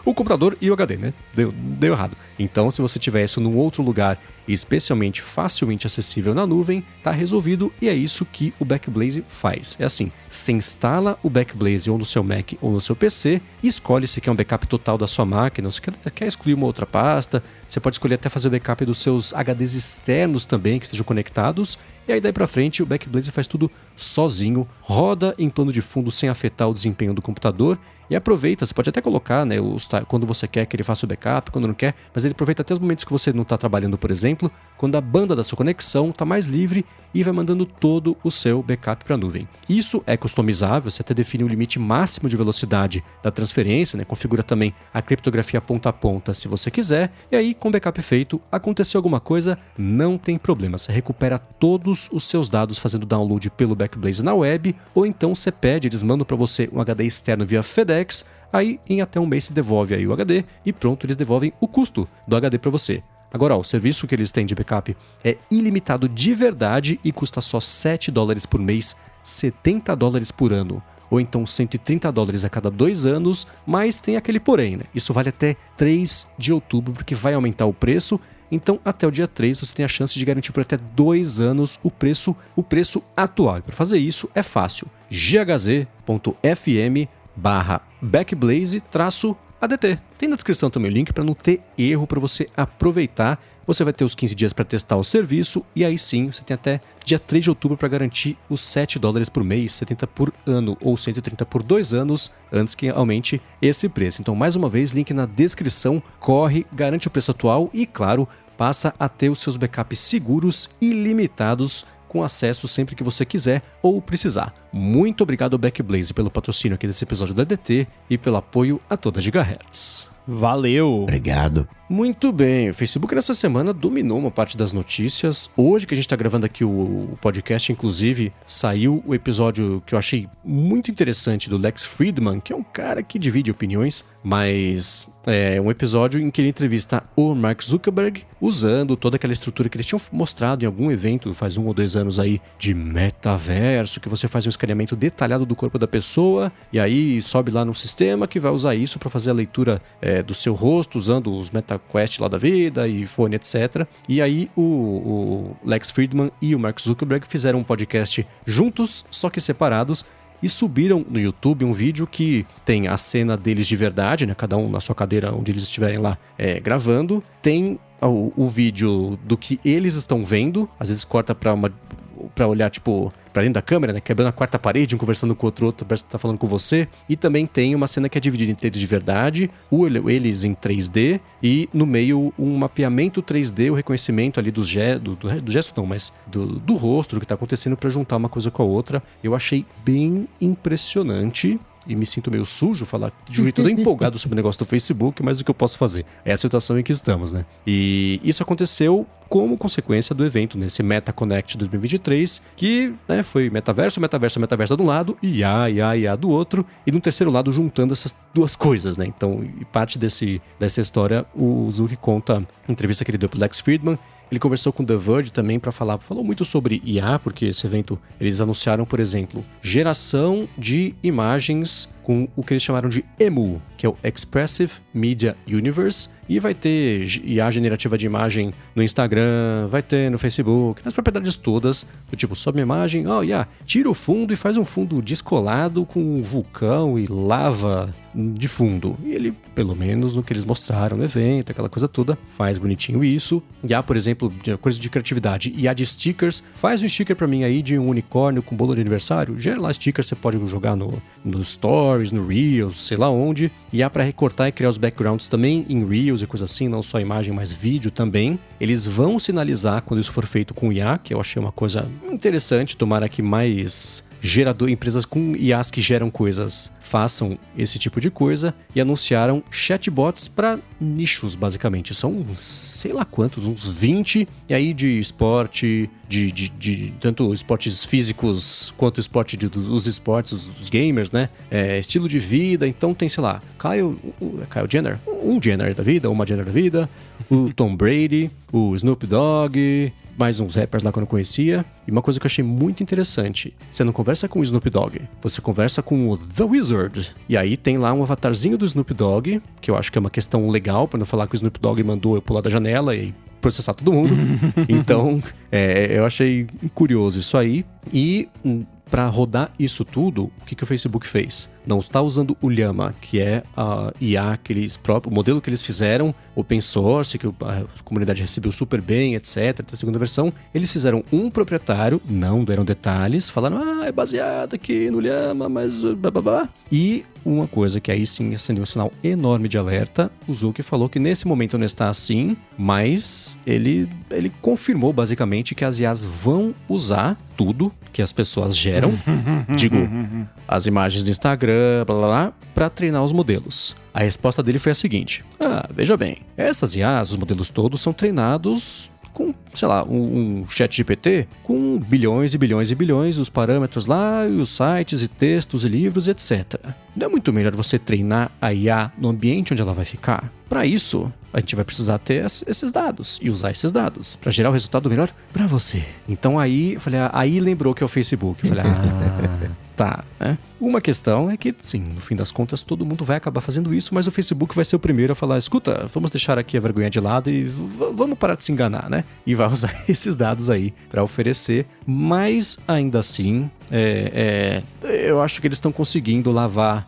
o computador e o HD, né? Deu errado. Então, se você tiver isso num outro lugar, especialmente facilmente acessível na nuvem, tá resolvido, e é isso que o Backblaze faz. É assim, você instala o Backblaze ou no seu Mac ou no seu PC, escolhe se quer um backup total da sua máquina, ou se quer excluir uma outra pasta, você pode escolher até fazer o backup dos seus HDs externos também, que estejam conectados, e aí daí pra frente o Backblaze faz tudo sozinho, roda em plano de fundo sem afetar o desempenho do computador, e aproveita, você pode até colocar, né, quando você quer que ele faça o backup, quando não quer, mas ele aproveita até os momentos que você não está trabalhando, por exemplo, quando a banda da sua conexão está mais livre e vai mandando todo o seu backup para a nuvem. Isso é customizável, você até define o limite máximo de velocidade da transferência, né, configura também a criptografia ponta a ponta se você quiser, e aí com o backup feito, aconteceu alguma coisa, não tem problema, você recupera todos os seus dados fazendo download pelo Backblaze na web, ou então você pede, eles mandam para você um HD externo via FedEx, aí em até um mês se devolve aí o HD e pronto, eles devolvem o custo do HD para você. Agora, o serviço que eles têm de backup é ilimitado de verdade e custa só $7 por mês, $70 por ano. ou então $130 a cada 2 anos, mas tem aquele porém, né? Isso vale até 3 de outubro, porque vai aumentar o preço. Então, até o dia 3, você tem a chance de garantir por até 2 anos o preço atual. E para fazer isso, é fácil. ghz.fm/backblaze-ADT. Tem na descrição também o link para não ter erro, para você aproveitar. Você vai ter os 15 dias para testar o serviço e aí sim, você tem até dia 3 de outubro para garantir os $7 por mês, 70 por ano ou 130 por 2 anos, antes que aumente esse preço. Então, mais uma vez, link na descrição, corre, garante o preço atual e, claro, passa a ter os seus backups seguros e ilimitados, com acesso sempre que você quiser ou precisar. Muito obrigado ao Backblaze pelo patrocínio aqui desse episódio do ADT e pelo apoio a toda Gigahertz. Valeu! Obrigado. Muito bem, o Facebook nessa semana dominou uma parte das notícias. Hoje que a gente está gravando aqui o podcast, inclusive, saiu o episódio que eu achei muito interessante do Lex Fridman, que é um cara que divide opiniões, mas é um episódio em que ele entrevista o Mark Zuckerberg usando toda aquela estrutura que eles tinham mostrado em algum evento faz 1 ou 2 anos aí de metaverso, que você faz um escaneamento detalhado do corpo da pessoa e aí sobe lá no sistema que vai usar isso para fazer a leitura do seu rosto, usando os MetaQuest lá da vida, iPhone, etc. E aí o Lex Fridman e o Mark Zuckerberg fizeram um podcast juntos, só que separados, e subiram no YouTube um vídeo que tem a cena deles de verdade, né? Cada um na sua cadeira onde eles estiverem lá gravando. Tem o vídeo do que eles estão vendo, às vezes corta pra olhar, tipo, pra dentro da câmera, né? Quebrando a quarta parede, um conversando com o outro parece que tá falando com você. E também tem uma cena que é dividida entre eles de verdade, eles em 3D, e no meio um mapeamento 3D, o reconhecimento ali do gesto não, mas do rosto, do que tá acontecendo pra juntar uma coisa com a outra. Eu achei bem impressionante. E me sinto meio sujo falar de um jeito todo empolgado sobre o negócio do Facebook, mas o que eu posso fazer? É a situação em que estamos, né? E isso aconteceu como consequência do evento, nesse MetaConnect 2023, que foi metaverso de um lado e IA do outro, e no terceiro lado juntando essas duas coisas, né? Então, e parte dessa história, o Zuck conta em entrevista que ele deu pro Lex Fridman. Ele conversou com The Verge também para falou muito sobre IA, porque esse evento eles anunciaram, por exemplo, geração de imagens com o que eles chamaram de EMU, que é o Expressive Media Universe, e vai ter IA generativa de imagem no Instagram, vai ter no Facebook, nas propriedades todas, do tipo, sobe uma imagem, tira o fundo e faz um fundo descolado com um vulcão e lava de fundo. E ele, pelo menos no que eles mostraram no evento, aquela coisa toda, faz bonitinho isso. IA, por exemplo, coisa de criatividade, IA de stickers, faz um sticker pra mim aí de um unicórnio com bolo de aniversário, gera lá stickers, você pode jogar no Stories, no Reels, sei lá onde. IA pra recortar e criar os backgrounds também em Reels e coisa assim, não só imagem, mas vídeo também. Eles vão sinalizar quando isso for feito com IA, que eu achei uma coisa interessante, tomara que mais empresas com IAs que geram coisas façam esse tipo de coisa, e anunciaram chatbots para nichos, basicamente. São sei lá quantos, uns 20, e aí de esporte, de tanto esportes físicos quanto esporte dos esportes, os gamers, né? Estilo de vida, então tem, sei lá, Kyle Jenner, um Jenner da vida, uma Jenner da vida, o Tom Brady, o Snoop Dogg, mais uns rappers lá que eu não conhecia. E uma coisa que eu achei muito interessante, você não conversa com o Snoop Dogg, você conversa com o The Wizard. E aí tem lá um avatarzinho do Snoop Dogg, que eu acho que é uma questão legal, pra não falar que o Snoop Dogg mandou eu pular da janela e processar todo mundo. Então, eu achei curioso isso aí. E para rodar isso tudo, o que o Facebook fez? Não está usando o Llama, que é a IA o modelo que eles fizeram, open source, que a comunidade recebeu super bem, etc. Da segunda versão, eles fizeram um proprietário, não deram detalhes, falaram, é baseado aqui no Llama, mas bababá. E uma coisa que aí sim acendeu um sinal enorme de alerta, o Zuck falou que nesse momento não está assim, mas ele confirmou basicamente que as IAs vão usar tudo que as pessoas geram, digo, as imagens do Instagram, blá blá blá, para treinar os modelos. A resposta dele foi a seguinte: veja bem, essas IAs, os modelos todos são treinados com, sei lá, um chat GPT com bilhões e bilhões e bilhões, os parâmetros lá, e os sites e textos e livros, etc. Não é muito melhor você treinar a IA no ambiente onde ela vai ficar? Para isso, a gente vai precisar ter esses dados e usar esses dados para gerar o resultado melhor para você. Então aí, eu falei, aí lembrou que é o Facebook. Eu falei, Tá, né? Uma questão é que, sim, no fim das contas, todo mundo vai acabar fazendo isso, mas o Facebook vai ser o primeiro a falar, escuta, vamos deixar aqui a vergonha de lado e vamos parar de se enganar, né? E vai usar esses dados aí para oferecer, mas ainda assim, eu acho que eles estão conseguindo lavar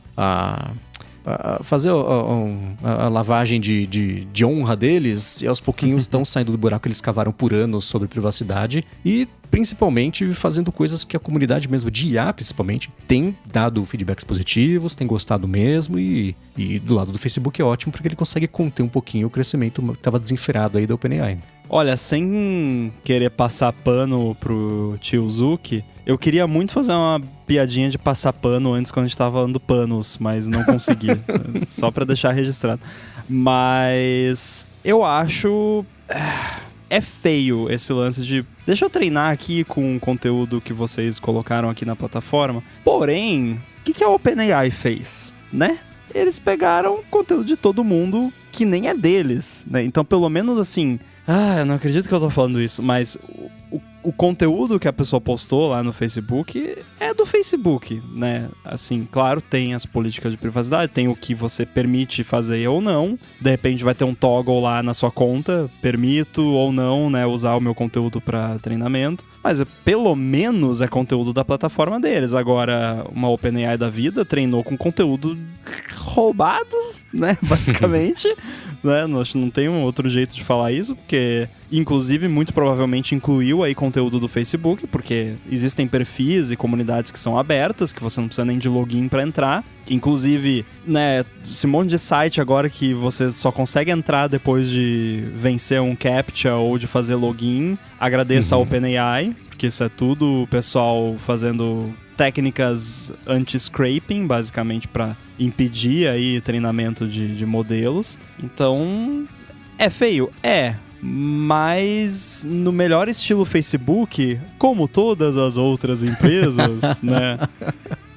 fazer a lavagem de honra deles, e aos pouquinhos estão saindo do buraco que eles cavaram por anos sobre privacidade e principalmente fazendo coisas que a comunidade mesmo de IA, principalmente, tem dado feedbacks positivos, tem gostado mesmo e do lado do Facebook é ótimo porque ele consegue conter um pouquinho o crescimento que estava desenfreado aí da OpenAI. Olha, sem querer passar pano pro tio Zuck, eu queria muito fazer uma piadinha de passar pano antes quando a gente tava falando panos, mas não consegui. Só pra deixar registrado. Mas eu acho... É feio esse lance de... Deixa eu treinar aqui com o conteúdo que vocês colocaram aqui na plataforma. Porém, o que a OpenAI fez, né? Eles pegaram conteúdo de todo mundo que nem é deles, né? Então, pelo menos assim... eu não acredito que eu tô falando isso, mas o conteúdo que a pessoa postou lá no Facebook é do Facebook, né? Assim, claro, tem as políticas de privacidade, tem o que você permite fazer ou não. De repente vai ter um toggle lá na sua conta, permito ou não, né, usar o meu conteúdo para treinamento. Mas pelo menos é conteúdo da plataforma deles. Agora, uma OpenAI da vida treinou com conteúdo roubado, né, basicamente. Né? Não tem um outro jeito de falar isso, porque inclusive muito provavelmente incluiu aí conteúdo do Facebook, porque existem perfis e comunidades que são abertas, que você não precisa nem de login pra entrar. Inclusive, né, esse monte de site agora que você só consegue entrar depois de vencer um CAPTCHA ou de fazer login, agradeça a OpenAI, porque isso é tudo o pessoal fazendo técnicas anti-scraping, basicamente para impedir aí treinamento de modelos. Então, é feio? Mas no melhor estilo Facebook, como todas as outras empresas, né?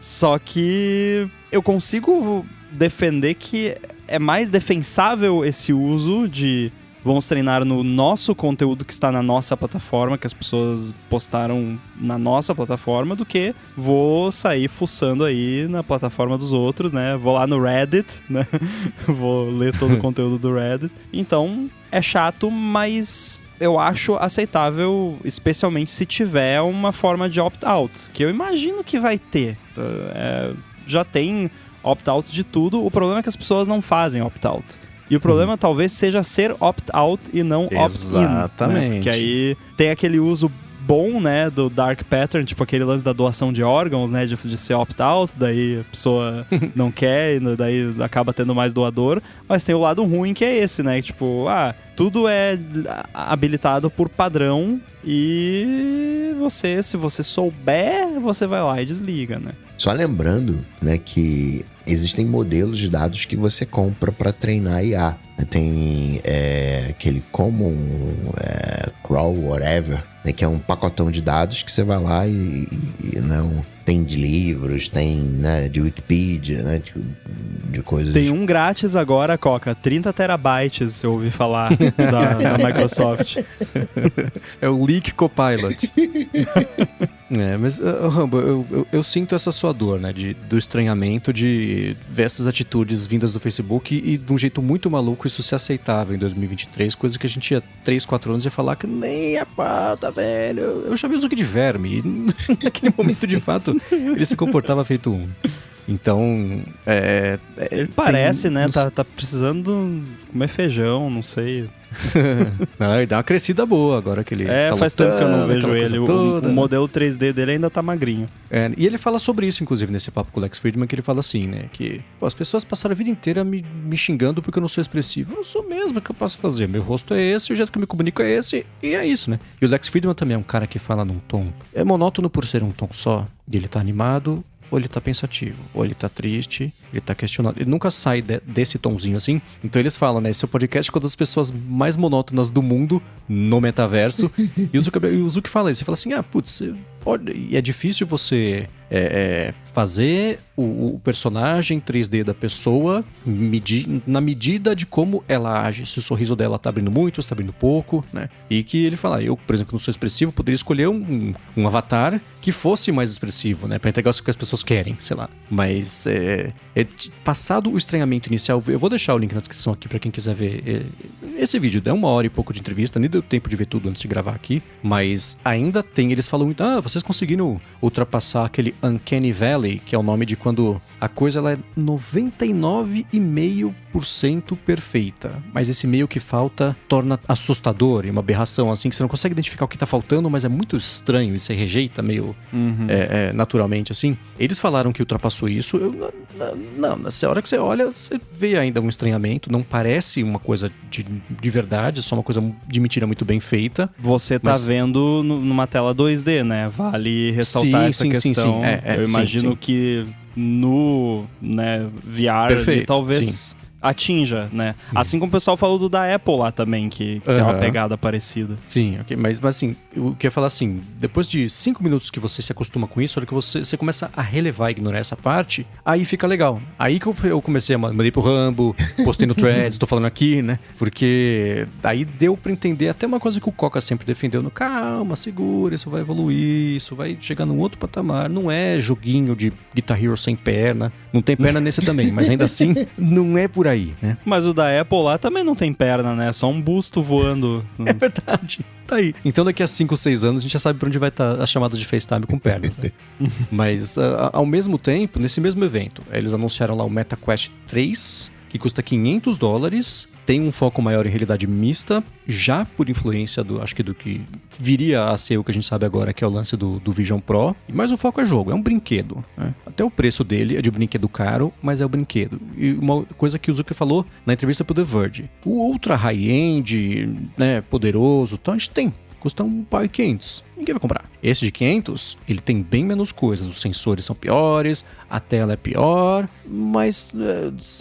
Só que eu consigo defender que é mais defensável esse uso de... Vamos treinar no nosso conteúdo que está na nossa plataforma, que as pessoas postaram na nossa plataforma, do que vou sair fuçando aí na plataforma dos outros, né? Vou lá no Reddit, né? Vou ler todo o conteúdo do Reddit. Então, é chato, mas eu acho aceitável, especialmente se tiver uma forma de opt-out, que eu imagino que vai ter. Já tem opt-out de tudo, o problema é que as pessoas não fazem opt-out. E o problema talvez seja ser opt-out e não opt-in. Exatamente. Né? Porque aí tem aquele uso bom, né, do dark pattern, tipo aquele lance da doação de órgãos, né, de ser opt-out, daí a pessoa não quer, e daí acaba tendo mais doador. Mas tem o lado ruim que é esse, né, tipo, tudo é habilitado por padrão e você, se você souber, você vai lá e desliga, né. Só lembrando, né, que existem modelos de dados que você compra para treinar IA. Tem aquele Common Crawl, whatever, né, que é um pacotão de dados que você vai lá e não tem de livros, tem, né, de Wikipedia, né, de coisas... Tem um grátis agora, Coca, 30 terabytes, eu ouvi falar, da Microsoft. É o Leak Copilot. Mas, Rambo, eu sinto essa sua dor, né, do estranhamento de ver essas atitudes vindas do Facebook e de um jeito muito maluco isso ser aceitável em 2023, coisa que a gente tinha 3, 4 anos ia falar que nem a pauta, velho. Eu chamei o Zuck de verme e naquele momento, de fato, ele se comportava feito um. Então, ele parece, né? Tá precisando comer feijão, não sei. Não, ele dá uma crescida boa agora que ele tá faz lutando, tempo que eu não vejo ele. O modelo 3D dele ainda tá magrinho. E ele fala sobre isso, inclusive, nesse papo com o Lex Fridman, que ele fala assim, né? Que as pessoas passaram a vida inteira me xingando porque eu não sou expressivo. Eu não sou mesmo, o que eu posso fazer? Meu rosto é esse, o jeito que eu me comunico é esse, e é isso, né? E o Lex Fridman também é um cara que fala num tom... É monótono por ser um tom só, e ele tá animado... ou ele tá pensativo, ou ele tá triste, ele tá questionando. Ele nunca sai desse tomzinho assim. Então eles falam, né? Esse é o podcast com das pessoas mais monótonas do mundo no metaverso. E o Zuck fala isso. Ele fala assim, putz, é difícil você fazer o personagem 3D da pessoa na medida de como ela age. Se o sorriso dela tá abrindo muito, se tá abrindo pouco, né? E que ele fala, eu, por exemplo, não sou expressivo, poderia escolher um avatar que fosse mais expressivo, né? Pra entregar o que as pessoas querem, sei lá. Mas, passado o estranhamento inicial, eu vou deixar o link na descrição aqui pra quem quiser ver esse vídeo. É 1 hora e pouco de entrevista, nem deu tempo de ver tudo antes de gravar aqui, mas ainda tem, eles falam muito, vocês conseguiram ultrapassar aquele Uncanny Valley, que é o nome de quando a coisa ela é 99,5% perfeita, mas esse meio que falta torna assustador e uma aberração, assim, que você não consegue identificar o que tá faltando, mas é muito estranho e você rejeita meio naturalmente, assim. Eles falaram que ultrapassou isso. Não, nessa hora que você olha, você vê ainda um estranhamento, não parece uma coisa de verdade, é só uma coisa de mentira muito bem feita. Você tá vendo numa tela 2D, né? Vale ressaltar essa questão. Sim. Eu imagino que no VR perfeito, talvez atinja, né? Assim como o pessoal falou do da Apple lá também, que tem uma pegada parecida. Sim, ok. Mas assim, eu queria falar assim, depois de 5 minutos que você se acostuma com isso, a hora que você começa a relevar e ignorar essa parte, aí fica legal. Aí que eu comecei mandei pro Rambo, postei no Threads, tô falando aqui, né? Porque aí deu pra entender até uma coisa que o Coca sempre defendeu, calma, segura, isso vai evoluir, isso vai chegar num outro patamar. Não é joguinho de Guitar Hero sem perna, não tem perna nesse também, mas ainda assim, não é por aí, né? Mas o da Apple lá também não tem perna, né? Só um busto voando. É verdade. Tá aí. Então daqui a 5 ou 6 anos a gente já sabe pra onde vai estar a chamada de FaceTime com pernas, né? Mas ao mesmo tempo, nesse mesmo evento, eles anunciaram lá o MetaQuest 3, que custa $500, tem um foco maior em realidade mista, já por influência do que viria a ser o que a gente sabe agora, que é o lance do Vision Pro. Mas o foco é jogo, é um brinquedo, né? Até o preço dele é de um brinquedo caro, mas é o brinquedo. E uma coisa que o Zucker falou na entrevista pro The Verge, o ultra high-end, né, poderoso, então a gente tem. Custa $1.500. Ninguém vai comprar. Esse de 500, ele tem bem menos coisas. Os sensores são piores, a tela é pior, mas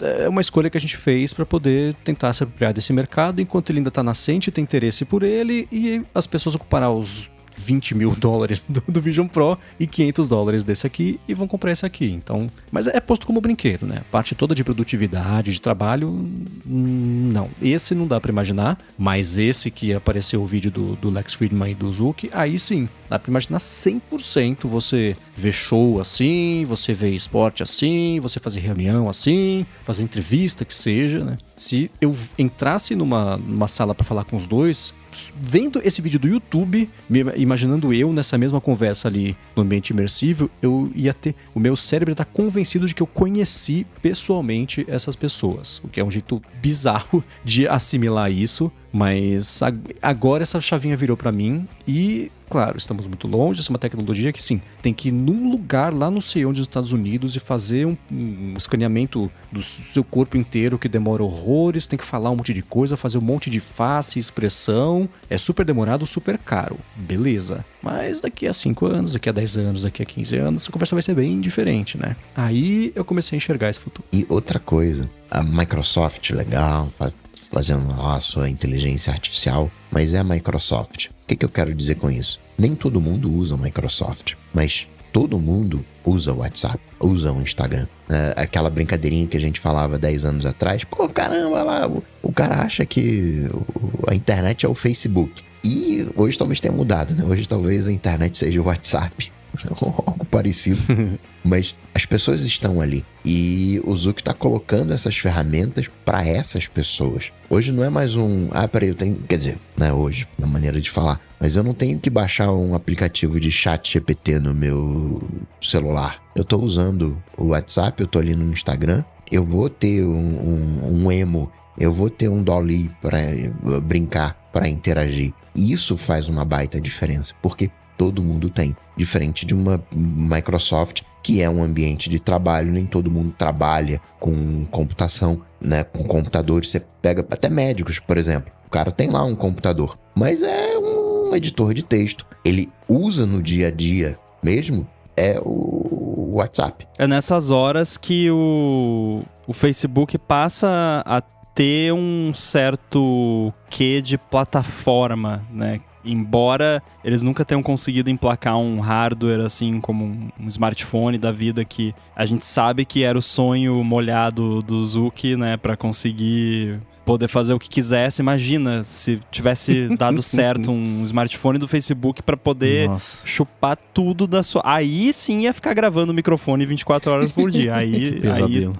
é uma escolha que a gente fez para poder tentar se apropriar desse mercado enquanto ele ainda está nascente, tem interesse por ele e as pessoas ocuparão os $20 mil do Vision Pro e $500 desse aqui e vão comprar esse aqui. Então, mas é posto como brinquedo, né? A parte toda de produtividade, de trabalho, não. Esse não dá pra imaginar, mas esse que apareceu o vídeo do Lex Fridman e do Zuck, aí sim, dá pra imaginar 100% você ver show assim, você ver esporte assim, você fazer reunião assim, fazer entrevista que seja, né? Se eu entrasse numa sala pra falar com os dois, vendo esse vídeo do YouTube, imaginando eu nessa mesma conversa ali no ambiente imersível, eu ia ter... O meu cérebro tá convencido de que eu conheci pessoalmente essas pessoas. O que é um jeito bizarro de assimilar isso, mas agora essa chavinha virou pra mim e... Claro, estamos muito longe, essa é uma tecnologia que, sim, tem que ir num lugar lá no sei onde dos Estados Unidos e fazer um escaneamento do seu corpo inteiro que demora horrores, tem que falar um monte de coisa, fazer um monte de face, expressão. É super demorado, super caro. Beleza. Mas daqui a 5 anos, daqui a 10 anos, daqui a 15 anos, essa conversa vai ser bem diferente, né? Aí eu comecei a enxergar esse futuro. E outra coisa, a Microsoft, legal, fazendo a sua inteligência artificial, mas é a Microsoft. O que eu quero dizer com isso? Nem todo mundo usa o Microsoft, mas todo mundo usa o WhatsApp, usa o Instagram. Aquela brincadeirinha que a gente falava 10 anos atrás, pô, caramba, lá, o cara acha que a internet é o Facebook. E hoje talvez tenha mudado, né? Hoje talvez a internet seja o WhatsApp. Algo parecido. Mas as pessoas estão ali. E o Zuck está colocando essas ferramentas para essas pessoas. Hoje não é mais peraí, eu tenho... Quer dizer, não é hoje, na maneira de falar. Mas eu não tenho que baixar um aplicativo de chat GPT no meu celular. Eu estou usando o WhatsApp, eu estou ali no Instagram. Eu vou ter um emo. Eu vou ter um Dolly para brincar, para interagir. E isso faz uma baita diferença. Porque todo mundo tem. Diferente de uma Microsoft, que é um ambiente de trabalho, nem todo mundo trabalha com computação, né? Com computadores. Você pega até médicos, por exemplo. O cara tem lá um computador, mas é um editor de texto. Ele usa no dia a dia mesmo, é o WhatsApp. É nessas horas que o Facebook passa a ter um certo quê de plataforma, né? Embora eles nunca tenham conseguido emplacar um hardware assim como um smartphone da vida, que a gente sabe que era o sonho molhado do Zuck, né, para conseguir poder fazer o que quisesse. Imagina se tivesse dado certo um smartphone do Facebook pra poder chupar tudo da sua... Aí sim ia ficar gravando o microfone 24 horas por dia. Aí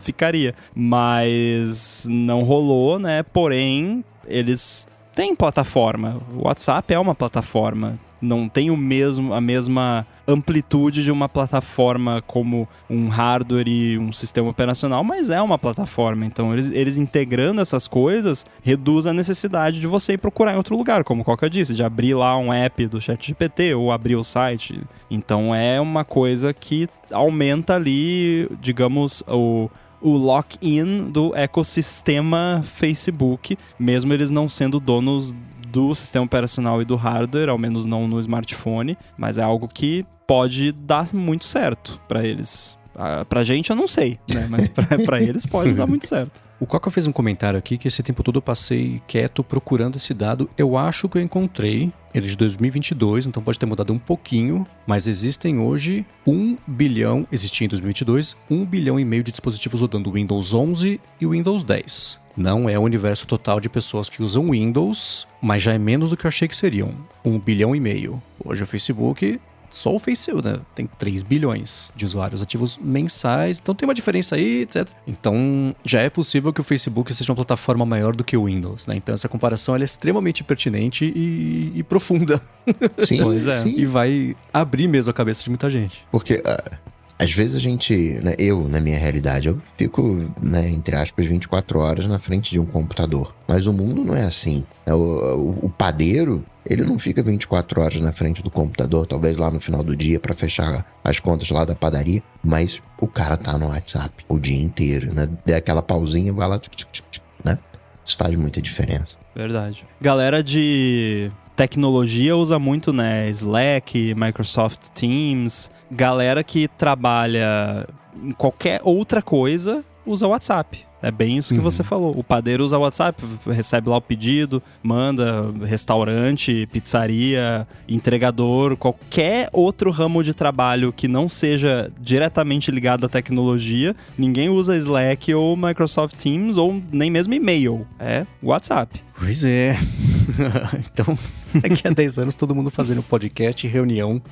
ficaria. Mas não rolou, né? Porém, eles têm plataforma. O WhatsApp é uma plataforma. Não tem a mesma amplitude de uma plataforma como um hardware e um sistema operacional, mas é uma plataforma. Então, eles integrando essas coisas, reduz a necessidade de você ir procurar em outro lugar, como o Coca disse, de abrir lá um app do ChatGPT ou abrir o site. Então, é uma coisa que aumenta ali, digamos, o lock-in do ecossistema Facebook, mesmo eles não sendo donos do sistema operacional e do hardware, ao menos não no smartphone, mas é algo que pode dar muito certo pra eles. Pra gente eu não sei, né? Mas pra eles pode dar muito certo. O Coca fez um comentário aqui que esse tempo todo eu passei quieto procurando esse dado. Eu acho que eu encontrei ele de 2022, então pode ter mudado um pouquinho, mas existem hoje 1 bilhão, existia em 2022, 1 bilhão e meio de dispositivos rodando o Windows 11 e o Windows 10. Não é o universo total de pessoas que usam Windows, mas já é menos do que eu achei que seriam. 1 bilhão e meio. Hoje o Facebook... Só o Facebook, né? Tem 3 bilhões de usuários ativos mensais, então tem uma diferença aí, etc. Então, já é possível que o Facebook seja uma plataforma maior do que o Windows, né? Então, essa comparação ela é extremamente pertinente e profunda. Sim, pois é. Sim. E vai abrir mesmo a cabeça de muita gente. Porque... às vezes a gente, né, eu, na minha realidade, eu fico, né, entre aspas, 24 horas na frente de um computador. Mas o mundo não é assim. O padeiro, ele não fica 24 horas na frente do computador, talvez lá no final do dia para fechar as contas lá da padaria, mas o cara tá no WhatsApp o dia inteiro, né? Dê aquela pausinha, vai lá, né? Isso faz muita diferença. Verdade. Galera de tecnologia usa muito, né? Slack, Microsoft Teams. Galera que trabalha em qualquer outra coisa usa o WhatsApp. É bem isso que você falou. O padeiro usa o WhatsApp, recebe lá o pedido, manda restaurante, pizzaria, entregador, qualquer outro ramo de trabalho que não seja diretamente ligado à tecnologia, ninguém usa Slack ou Microsoft Teams ou nem mesmo e-mail. É WhatsApp. Pois é. Então, daqui a 10 anos, todo mundo fazendo podcast e reunião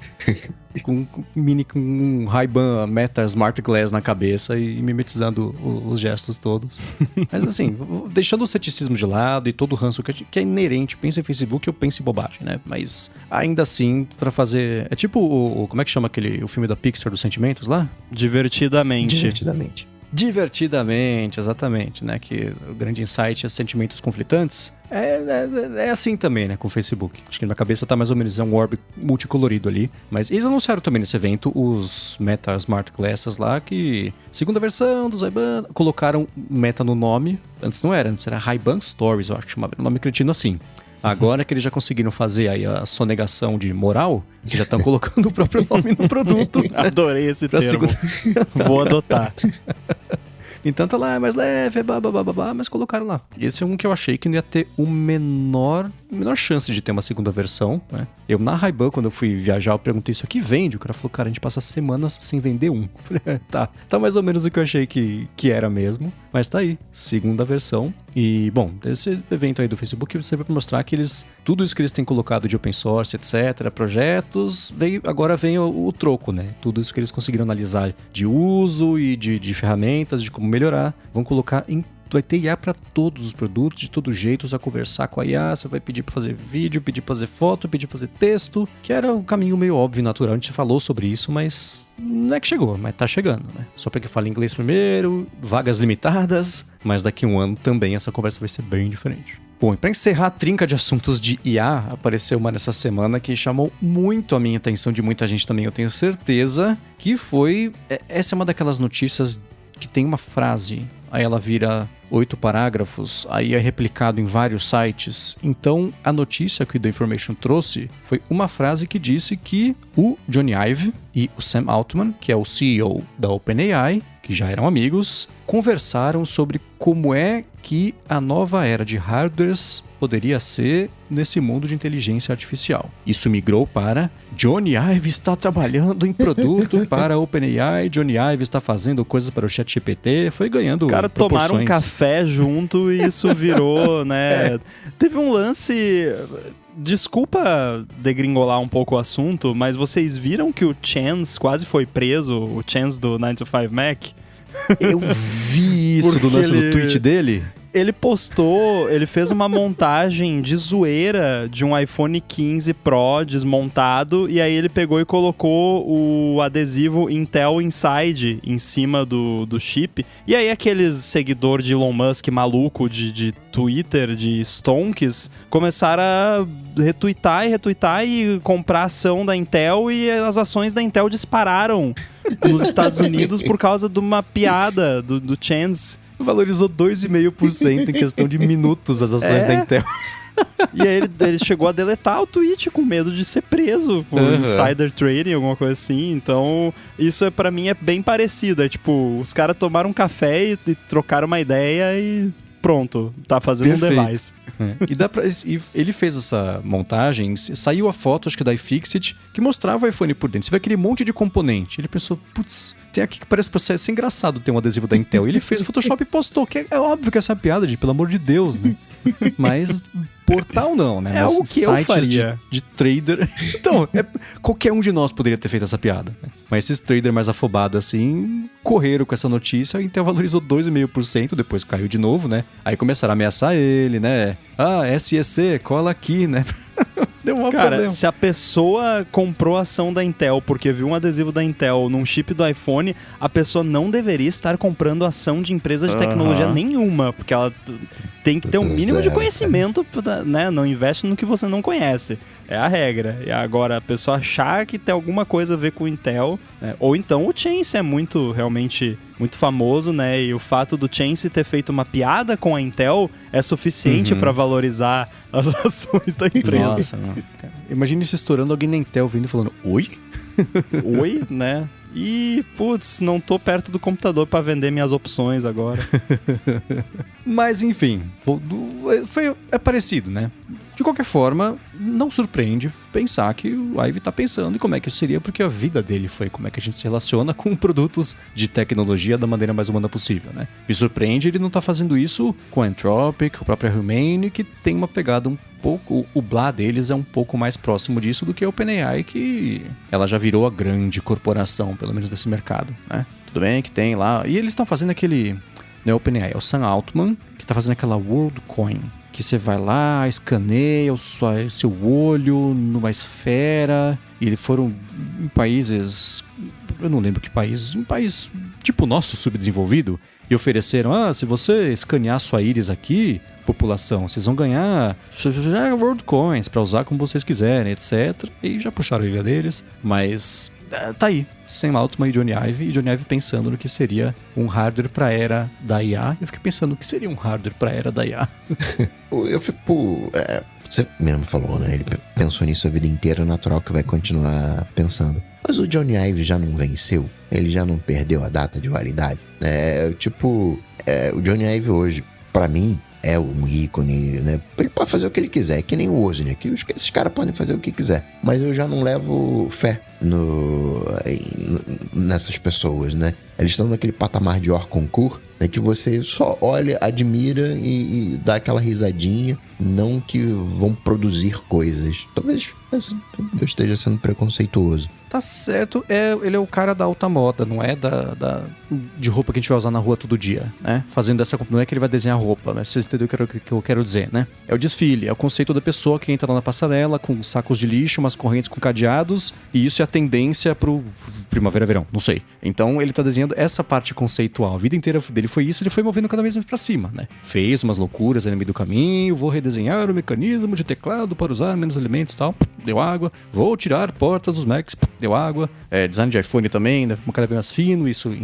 com um Ray-Ban Meta Smart Glass na cabeça e mimetizando os gestos todos. Mas assim, deixando o ceticismo de lado e todo o ranço que é inerente, pensa em Facebook, eu penso em bobagem, né? Mas ainda assim, pra fazer... É tipo como é que chama o filme da Pixar dos sentimentos lá? Divertidamente, exatamente, né? Que o grande insight é sentimentos conflitantes. É assim também, né? Com o Facebook. Acho que na cabeça tá mais ou menos um orb multicolorido ali. Mas eles anunciaram também nesse evento os Meta Smart Glasses lá, que segunda versão dos Ray-Ban, colocaram Meta no nome. Antes não era, antes era Ray-Ban Stories, eu acho que chamava. O nome cretino assim. Agora que eles já conseguiram fazer aí a sonegação de moral, que já estão colocando o próprio nome no produto. Adorei esse termo. Vou adotar. Então tá lá, é mais leve, mas colocaram lá. Esse é um que eu achei que não ia ter a menor chance de ter uma segunda versão, né? Eu, na Ray-Ban, quando eu fui viajar, eu perguntei, isso aqui vende? O cara falou, cara, a gente passa semanas sem vender um. Eu falei, tá mais ou menos o que eu achei que era mesmo, mas tá aí, segunda versão. E, bom, esse evento aí do Facebook serve pra mostrar que tudo isso que eles têm colocado de open source, etc., projetos, agora vem o troco, né? Tudo isso que eles conseguiram analisar de uso e de ferramentas, de como melhorar, vão colocar vai ter IA para todos os produtos, de todo jeito, você vai conversar com a IA, você vai pedir para fazer vídeo, pedir para fazer foto, pedir para fazer texto, que era um caminho meio óbvio e natural, a gente falou sobre isso, mas não é que chegou, mas tá chegando, né? Só para que fale inglês primeiro, vagas limitadas, mas daqui a um ano também essa conversa vai ser bem diferente. Bom, e para encerrar a trinca de assuntos de IA, apareceu uma nessa semana que chamou muito a minha atenção de muita gente também, eu tenho certeza, que foi... Essa é uma daquelas notícias que tem uma frase, aí ela vira 8 parágrafos, aí é replicado em vários sites. Então, a notícia que o The Information trouxe foi uma frase que disse que o Johnny Ive e o Sam Altman, que é o CEO da OpenAI, que já eram amigos, conversaram sobre como é que a nova era de hardwares poderia ser nesse mundo de inteligência artificial. Isso migrou para Johnny Ive está trabalhando em produto para a OpenAI, Johnny Ive está fazendo coisas para o ChatGPT, foi ganhando caras tomaram um café junto e isso virou, né? Teve um lance... Desculpa degringolar um pouco o assunto, mas vocês viram que o Chance quase foi preso, o Chance do 9to5 Mac? Eu vi isso do lance do tweet dele. Ele postou, ele fez uma montagem de zoeira de um iPhone 15 Pro desmontado, e aí ele pegou e colocou o adesivo Intel Inside em cima do chip. E aí aqueles seguidores de Elon Musk maluco de Twitter, de stonks, começaram a retweetar e comprar ação da Intel, e as ações da Intel dispararam nos Estados Unidos por causa de uma piada do Chance. Valorizou 2,5% em questão de minutos as ações da Intel. E aí ele chegou a deletar o tweet com medo de ser preso por insider trading, alguma coisa assim. Então, isso pra mim é bem parecido. É tipo, os caras tomaram um café e trocaram uma ideia e pronto, tá fazendo um device. E ele fez essa montagem, saiu a foto, acho que da iFixit, que mostrava o iPhone por dentro. Você vê aquele monte de componente. Ele pensou, putz, tem aqui que parece processo engraçado ter um adesivo da Intel. E ele fez o Photoshop e postou, que é óbvio que essa é uma piada, pelo amor de Deus, né? Mas portal não, né? É mas algo que eu faria. De trader... Então, qualquer um de nós poderia ter feito essa piada. Né? Mas esses traders mais afobados assim, correram com essa notícia, a Intel valorizou 2,5%, depois caiu de novo, né? Aí começaram a ameaçar ele, né? Ah, SEC, cola aqui, né? Deu um problema. Se a pessoa comprou a ação da Intel porque viu um adesivo da Intel num chip do iPhone, a pessoa não deveria estar comprando ação de empresa de tecnologia nenhuma, porque ela tem que ter um mínimo de conhecimento, né? Não investe no que você não conhece. É a regra. E agora, a pessoa achar que tem alguma coisa a ver com o Intel, né? Ou então o Chance é realmente muito famoso, né? E o fato do Chance ter feito uma piada com a Intel é suficiente para valorizar as ações da empresa. Nossa, não. Imagina se estourando alguém na Intel vindo e falando, oi? Oi, né? E, putz, não tô perto do computador pra vender minhas opções agora. Mas, enfim, é parecido, né? De qualquer forma, não surpreende pensar que o Ive tá pensando em como é que isso seria, porque a vida dele foi como é que a gente se relaciona com produtos de tecnologia da maneira mais humana possível, né? Me surpreende ele não tá fazendo isso com a Anthropic, com a própria Humane, que tem uma pegada um pouco... O blá deles é um pouco mais próximo disso do que a OpenAI, que ela já virou a grande corporação, pelo menos desse mercado, né? Tudo bem que tem lá... E eles estão fazendo aquele... Não é OpenAI, é o Sam Altman, que tá fazendo aquela WorldCoin, que você vai lá, escaneia o seu olho numa esfera, e eles foram em países... Eu não lembro que país, um país tipo nosso, subdesenvolvido, e ofereceram, se você escanear sua íris aqui, população, vocês vão ganhar World Coins para usar como vocês quiserem, etc. E já puxaram a ilha deles, mas tá aí, Sam Altman e Johnny Ive pensando no que seria um hardware para era da IA. Eu fiquei pensando, o que seria um hardware para era da IA? Eu fico... Você mesmo falou, né? Ele pensou nisso a vida inteira, natural que vai continuar pensando. Mas o Johnny Ive já não venceu? Ele já não perdeu a data de validade? O Johnny Ive hoje, pra mim, é um ícone, né? Ele pode fazer o que ele quiser, que nem o Wozniak, que esses caras podem fazer o que quiser. Mas eu já não levo fé nessas pessoas, né? Eles estão naquele patamar de hors concours, né? Que você só olha, admira e dá aquela risadinha, não que vão produzir coisas. Talvez eu esteja sendo preconceituoso. Tá certo, ele é o cara da alta moda, não é de roupa que a gente vai usar na rua todo dia, né? Fazendo essa... Não é que ele vai desenhar roupa, mas vocês entenderam o que eu quero dizer, né? É o desfile, é o conceito da pessoa que entra lá na passarela com sacos de lixo, umas correntes com cadeados, e isso é a tendência pro primavera-verão, não sei. Então ele tá desenhando essa parte conceitual. A vida inteira dele foi isso, ele foi movendo cada vez mais pra cima, né? Fez umas loucuras aí no meio do caminho, vou redesenhar o mecanismo de teclado para usar menos elementos e tal, deu água, vou tirar portas dos Macs, deu água, design de iPhone também, né? Cada vez mais fino, isso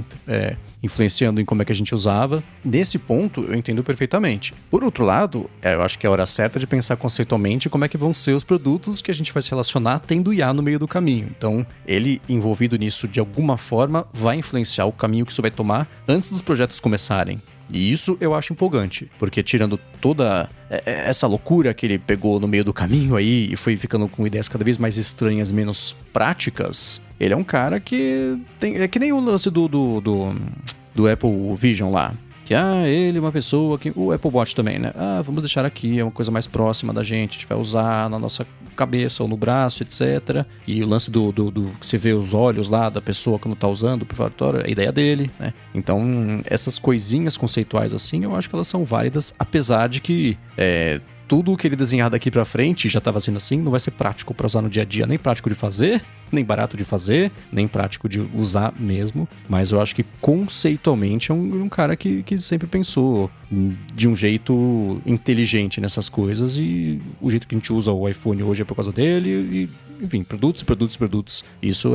influenciando em como é que a gente usava. Nesse ponto, eu entendo perfeitamente. Por outro lado, eu acho que é a hora certa de pensar conceitualmente como é que vão ser os produtos que a gente vai se relacionar tendo IA no meio do caminho. Então, ele envolvido nisso de alguma forma vai influenciar o caminho que isso vai tomar antes dos projetos começarem. E isso eu acho empolgante, porque tirando toda essa loucura que ele pegou no meio do caminho aí e foi ficando com ideias cada vez mais estranhas, menos práticas, ele é um cara que tem... É que nem o lance do Apple Vision lá. Que, ele é uma pessoa que... O Apple Watch também, né? Vamos deixar aqui, é uma coisa mais próxima da gente, a gente vai usar na nossa cabeça ou no braço, etc. E o lance do que você vê os olhos lá da pessoa quando tá usando o preparatório, é a ideia dele, né? Então, essas coisinhas conceituais assim, eu acho que elas são válidas, apesar de que tudo o que ele desenhar daqui pra frente, já estava sendo assim, não vai ser prático para usar no dia a dia, nem prático de fazer, nem barato de fazer, nem prático de usar mesmo. Mas eu acho que conceitualmente é um cara que sempre pensou de um jeito inteligente nessas coisas, e o jeito que a gente usa o iPhone hoje é por causa dele, e enfim, produtos. Isso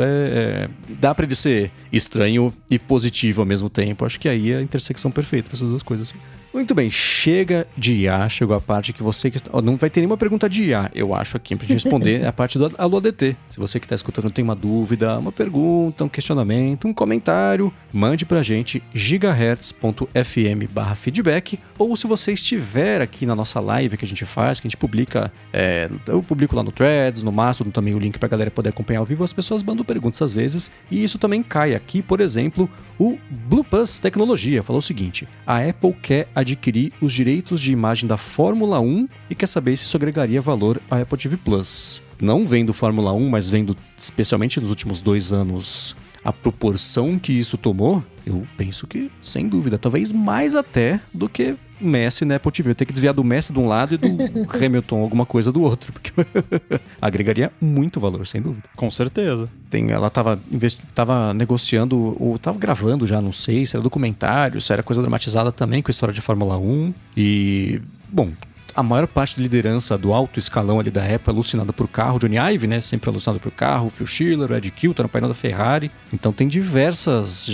dá pra ele ser estranho e positivo ao mesmo tempo. Acho que aí é a intersecção perfeita dessas duas coisas. Muito bem, chega de IA, chegou a parte que você... não vai ter nenhuma pergunta de IA, eu acho, aqui, pra gente responder, é a parte do Alô ADT. Se você que tá escutando tem uma dúvida, uma pergunta, um questionamento, um comentário, mande pra gente gigahertz.fm/feedback, ou se você estiver aqui na nossa live que a gente faz, que a gente publica, eu publico lá no Threads, no Mastodon também o link pra galera poder acompanhar ao vivo, as pessoas mandam perguntas às vezes, e isso também cai aqui. Por exemplo, o Bluepus Tecnologia falou o seguinte: a Apple quer adquirir os direitos de imagem da Fórmula 1 e quer saber se isso agregaria valor à Apple TV Plus. Não vendo Fórmula 1, mas vendo especialmente nos últimos 2 anos a proporção que isso tomou, eu penso que, sem dúvida, talvez mais até do que Messi na Apple TV. Eu tenho que desviar do Messi de um lado e do Hamilton alguma coisa do outro, porque agregaria muito valor, sem dúvida. Com certeza. Ela tava negociando, ou tava gravando já, não sei, se era documentário, se era coisa dramatizada também com a história de Fórmula 1. E, bom, a maior parte da liderança do alto escalão ali da Apple é alucinada por carro. Johnny Ive, né? Sempre alucinado por carro. Phil Schiller, o Ed Kilter, no painel da Ferrari. Então tem diversos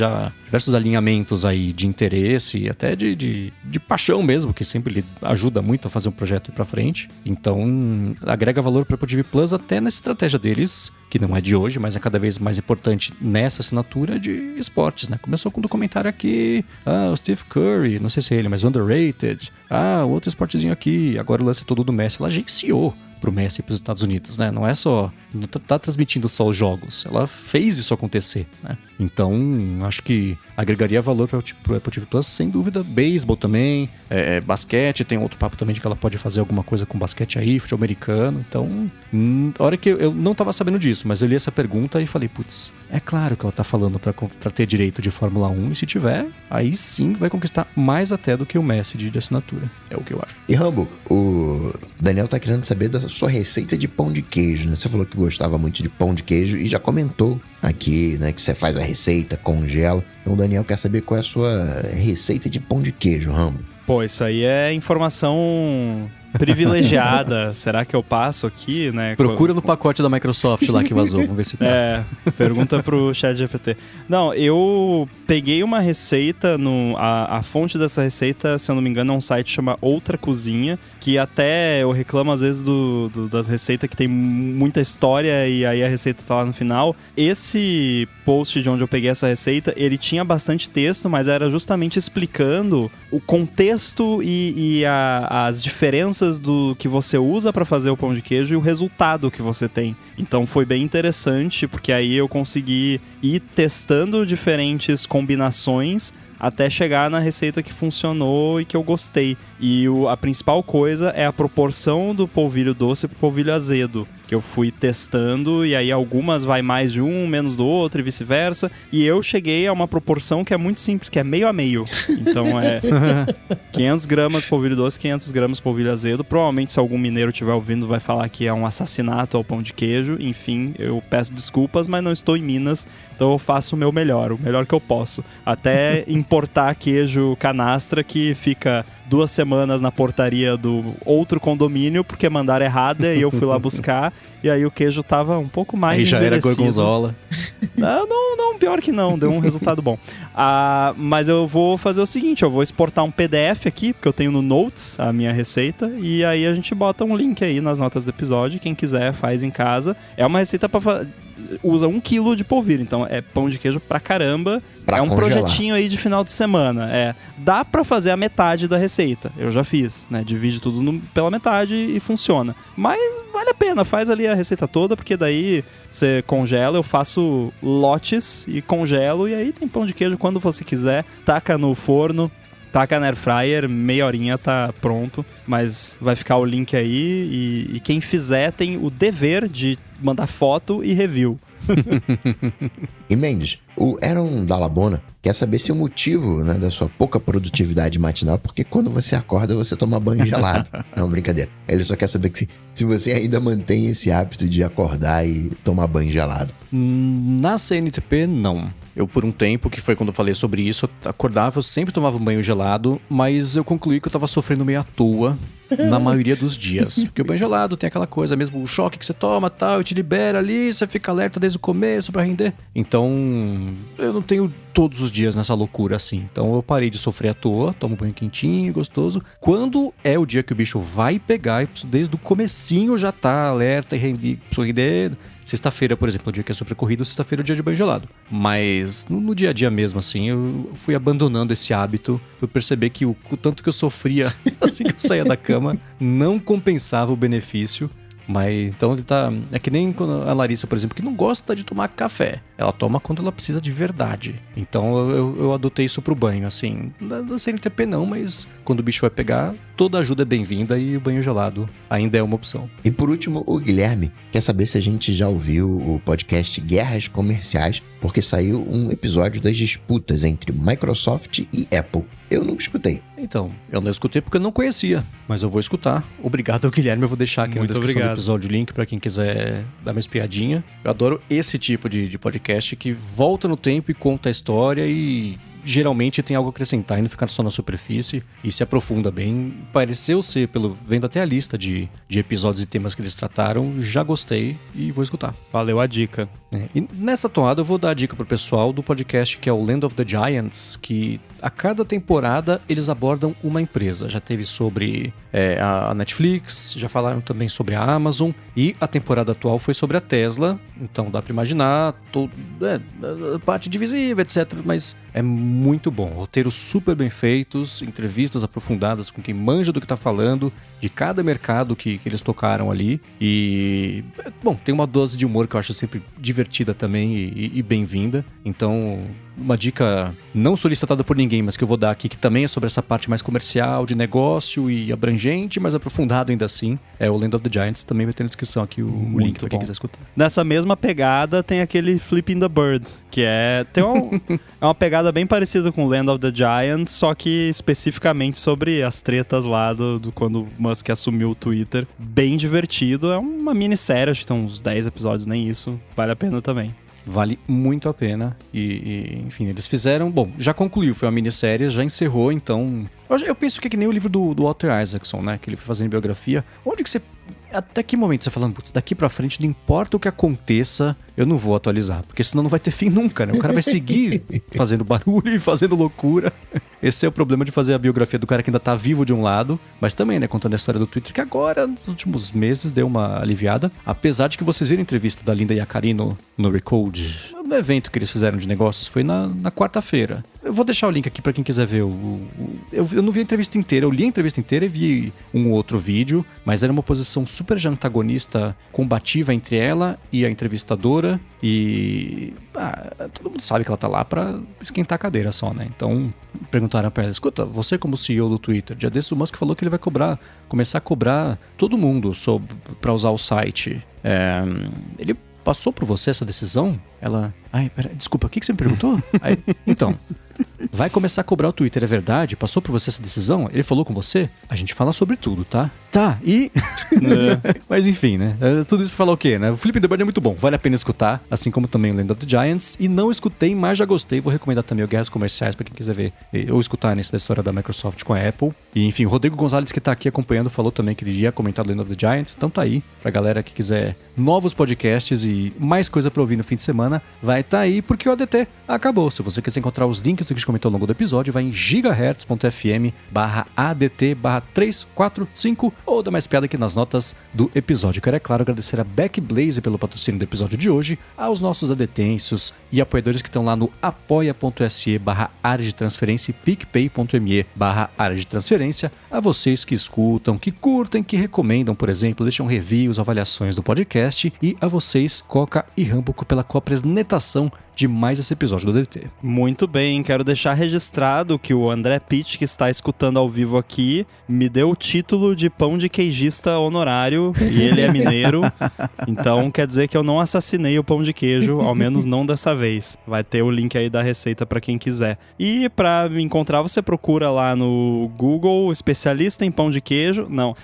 alinhamentos aí de interesse e até de paixão mesmo, que sempre lhe ajuda muito a fazer um projeto ir pra frente. Então agrega valor para a Apple TV Plus até nessa estratégia deles, que não é de hoje, mas é cada vez mais importante nessa assinatura de esportes, né? Começou com um documentário aqui, o Steve Curry, não sei se é ele, mas underrated. Outro esportezinho aqui. Agora o lance todo do Messi, ela agenciou pro Messi e pros Estados Unidos, né? Não é só... Não tá transmitindo só os jogos. Ela fez isso acontecer, né? Então, acho que agregaria valor pro Apple TV Plus, sem dúvida. Beisebol também, basquete, tem outro papo também de que ela pode fazer alguma coisa com basquete aí, futebol americano. Então, a hora que eu não tava sabendo disso, mas eu li essa pergunta e falei, putz, é claro que ela tá falando pra ter direito de Fórmula 1, e se tiver, aí sim vai conquistar mais até do que o Messi de assinatura. É o que eu acho. E Rambo, o Daniel tá querendo saber da sua receita de pão de queijo, né? Você falou que gostava muito de pão de queijo e já comentou aqui, né, que você faz a receita, congela. Então o Daniel quer saber qual é a sua receita de pão de queijo, Rambo. Pô, isso aí é informação privilegiada. Será que eu passo aqui, né? Procura no pacote da Microsoft lá que vazou, vamos ver se tá. Pergunta pro ChatGPT. Não, eu peguei uma receita, a fonte dessa receita, se eu não me engano, é um site que chama Outra Cozinha, que até eu reclamo às vezes das receitas que tem muita história e aí a receita tá lá no final. Esse post de onde eu peguei essa receita, ele tinha bastante texto, mas era justamente explicando o contexto e as diferenças do que você usa para fazer o pão de queijo e o resultado que você tem. Então foi bem interessante, porque aí eu consegui ir testando diferentes combinações até chegar na receita que funcionou e que eu gostei. E a principal coisa é a proporção do polvilho doce pro polvilho azedo, que eu fui testando, e aí algumas vai mais de um, menos do outro e vice-versa. E eu cheguei a uma proporção que é muito simples, que é meio a meio. Então é 500 gramas polvilho doce, 500 gramas polvilho azedo. Provavelmente, se algum mineiro estiver ouvindo, vai falar que é um assassinato ao pão de queijo. Enfim, eu peço desculpas, mas não estou em Minas, então eu faço o melhor que eu posso. Até importar queijo canastra que fica 2 semanas na portaria do outro condomínio porque mandaram errada e eu fui lá buscar, e aí o queijo tava um pouco mais envelhecido. Aí já era gorgonzola. Não, pior que não, deu um resultado bom. Mas eu vou fazer o seguinte, eu vou exportar um PDF aqui, porque eu tenho no Notes a minha receita, e aí a gente bota um link aí nas notas do episódio, quem quiser faz em casa. É uma receita usa 1 quilo de polvilho, então é pão de queijo pra caramba. Pra é um congelar. projetinho aí de final de semana. Dá pra fazer a metade da receita, eu já fiz, né? Divide tudo pela metade e funciona. Mas vale a pena, faz ali a receita toda, porque daí você congela, eu faço lotes e congelo, e aí tem pão de queijo quando você quiser, taca no forno, taca na air fryer, meia horinha tá pronto, mas vai ficar o link aí e quem fizer tem o dever de mandar foto e review. E Mendes, o Aaron Dalabona quer saber se o motivo, né, da sua pouca produtividade matinal, porque quando você acorda você toma banho gelado. Não, brincadeira. Ele só quer saber que se você ainda mantém esse hábito de acordar e tomar banho gelado. Na CNTP, não. Eu, por um tempo, que foi quando eu falei sobre isso, eu acordava, eu sempre tomava um banho gelado, mas eu concluí que eu tava sofrendo meio à toa na maioria dos dias. Porque o banho gelado tem aquela coisa mesmo, o choque que você toma, tal, e te libera ali, você fica alerta desde o começo pra render. Então, eu não tenho todos os dias nessa loucura assim. Então eu parei de sofrer à toa, tomo banho quentinho, gostoso. Quando é o dia que o bicho vai pegar, e desde o comecinho já tá alerta e render. Sexta-feira, por exemplo, o dia que é super corrido, sexta-feira é o dia de banho gelado. Mas no dia a dia mesmo, assim, eu fui abandonando esse hábito. Eu percebi que o tanto que eu sofria assim que eu saía da cama não compensava o benefício. Mas então ele tá... É que nem a Larissa, por exemplo, que não gosta de tomar café. Ela toma quando ela precisa de verdade. Então eu adotei isso pro banho, assim. Da CNTP não, mas quando o bicho vai pegar, toda ajuda é bem-vinda e o banho gelado ainda é uma opção. E por último, o Guilherme quer saber se a gente já ouviu o podcast Guerras Comerciais, porque saiu um episódio das disputas entre Microsoft e Apple. Eu nunca escutei. Então, eu não escutei porque eu não conhecia, mas eu vou escutar. Obrigado, Guilherme. Eu vou deixar aqui na descrição do episódio o link pra quem quiser dar uma espiadinha. Eu adoro esse tipo de podcast que volta no tempo e conta a história e geralmente tem algo a acrescentar e não ficar só na superfície e se aprofunda bem. Pareceu ser, vendo até a lista de episódios e temas que eles trataram, já gostei e vou escutar. Valeu a dica. E nessa toada eu vou dar a dica pro pessoal do podcast que é o Land of the Giants, que a cada temporada eles abordam uma empresa. Já teve sobre a Netflix, já falaram também sobre a Amazon e a temporada atual foi sobre a Tesla. Então dá pra imaginar a parte divisiva, etc. Mas é muito bom. Roteiros super bem feitos, entrevistas aprofundadas com quem manja do que tá falando, de cada mercado que eles tocaram ali. E, bom, tem uma dose de humor que eu acho sempre divertida também e bem-vinda. Então, uma dica não solicitada por ninguém, mas que eu vou dar aqui, que também é sobre essa parte mais comercial, de negócio e abrangente, mas aprofundado ainda assim, é o Land of the Giants. Também vai ter na descrição aqui o link pra quem quiser escutar. Nessa mesma pegada tem aquele Flipping the Bird, que é uma pegada bem parecida com o Land of the Giants, só que especificamente sobre as tretas lá do quando o Musk assumiu o Twitter. Bem divertido, é uma minissérie, acho que tem uns 10 episódios, nem isso, vale a pena também. Vale muito a pena e enfim, eles fizeram... Bom, já concluiu, foi uma minissérie, já encerrou, então... Eu penso que é que nem o livro do Walter Isaacson, né? Que ele foi fazendo biografia. Onde que você... Até que momento você falando, putz, daqui pra frente, não importa o que aconteça, eu não vou atualizar, porque senão não vai ter fim nunca, né? O cara vai seguir fazendo barulho e fazendo loucura. Esse é o problema de fazer a biografia do cara que ainda tá vivo de um lado, mas também, né, contando a história do Twitter, que agora, nos últimos meses, deu uma aliviada. Apesar de que vocês viram a entrevista da Linda Yacari no Recode, no evento que eles fizeram de negócios, foi na quarta-feira. Eu vou deixar o link aqui pra quem quiser ver. Eu não vi a entrevista inteira, eu li a entrevista inteira e vi um outro vídeo, mas era uma posição super já antagonista, combativa entre ela e a entrevistadora, e todo mundo sabe que ela tá lá pra esquentar a cadeira só, né? Então perguntaram pra ela, escuta, você como CEO do Twitter, dia desses o Musk falou que ele vai começar a cobrar todo mundo pra usar o site. Ele passou por você essa decisão? Ela... desculpa, o que você me perguntou? Então, vai começar a cobrar o Twitter, é verdade? Passou por você essa decisão? Ele falou com você? A gente fala sobre tudo, tá? Tá, e... Mas enfim, né? Tudo isso pra falar o quê, né? O Flipping the Bird é muito bom, vale a pena escutar, assim como também o Land of the Giants. E não escutei, mas já gostei. Vou recomendar também o Guerras Comerciais pra quem quiser ver ou escutar nesse da história da Microsoft com a Apple. E enfim, o Rodrigo Gonzalez, que tá aqui acompanhando, falou também que ele ia comentar o Land of the Giants. Então tá aí, pra galera que quiser novos podcasts e mais coisa pra ouvir no fim de semana, vai tá aí, porque o ADT acabou. Se você quiser encontrar os links do que a gente comentou ao longo do episódio, vai em gigahertz.fm/ADT/345 ou dá mais piada aqui nas notas do episódio. Quero, é claro, agradecer a Backblaze pelo patrocínio do episódio de hoje, aos nossos adetêncios e apoiadores que estão lá no apoia.se/área de transferência e picpay.me/área de transferência, a vocês que escutam, que curtem, que recomendam, por exemplo, deixam reviews, avaliações do podcast, e a vocês, Coca e Rambo, pela copresnetação de mais esse episódio do ADT. Muito bem, quero deixar deixar registrado que o André Pitt, que está escutando ao vivo aqui, me deu o título de pão de queijista honorário, e ele é mineiro. Então quer dizer que eu não assassinei o pão de queijo, ao menos não dessa vez. Vai ter o link aí da receita para quem quiser. E para me encontrar, você procura lá no Google, especialista em pão de queijo. Não,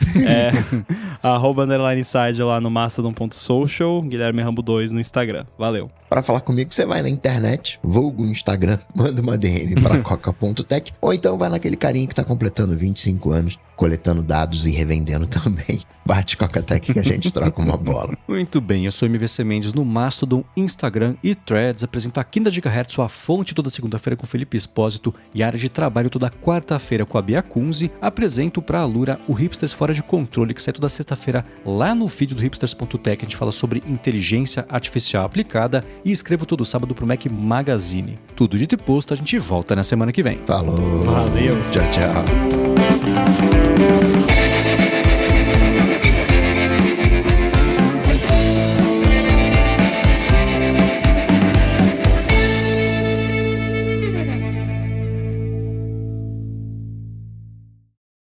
@_inside lá no mastodon.social, Guilherme Rambo 2 no Instagram. Valeu. Para falar comigo, você vai na internet, vulgo no Instagram, manda uma DM para coca.tech, ou então vai naquele carinha que tá completando 25 anos, coletando dados e revendendo também. Bate Coca-Tech que a gente troca uma bola. Muito bem, eu sou MVC Mendes no Mastodon, Instagram e Threads. Apresento aqui na GHz, sua fonte toda segunda-feira com Felipe Espósito e área de trabalho toda quarta-feira com a Bia Kunze. Apresento para a Alura o Hipsters Fora de Controle, que sai toda sexta-feira lá no feed do hipsters.tech. A gente fala sobre inteligência artificial aplicada e escrevo todo sábado pro Mac Magazine. Tudo dito e posto, a gente volta na semana que vem. Falou. Valeu. Tchau, tchau.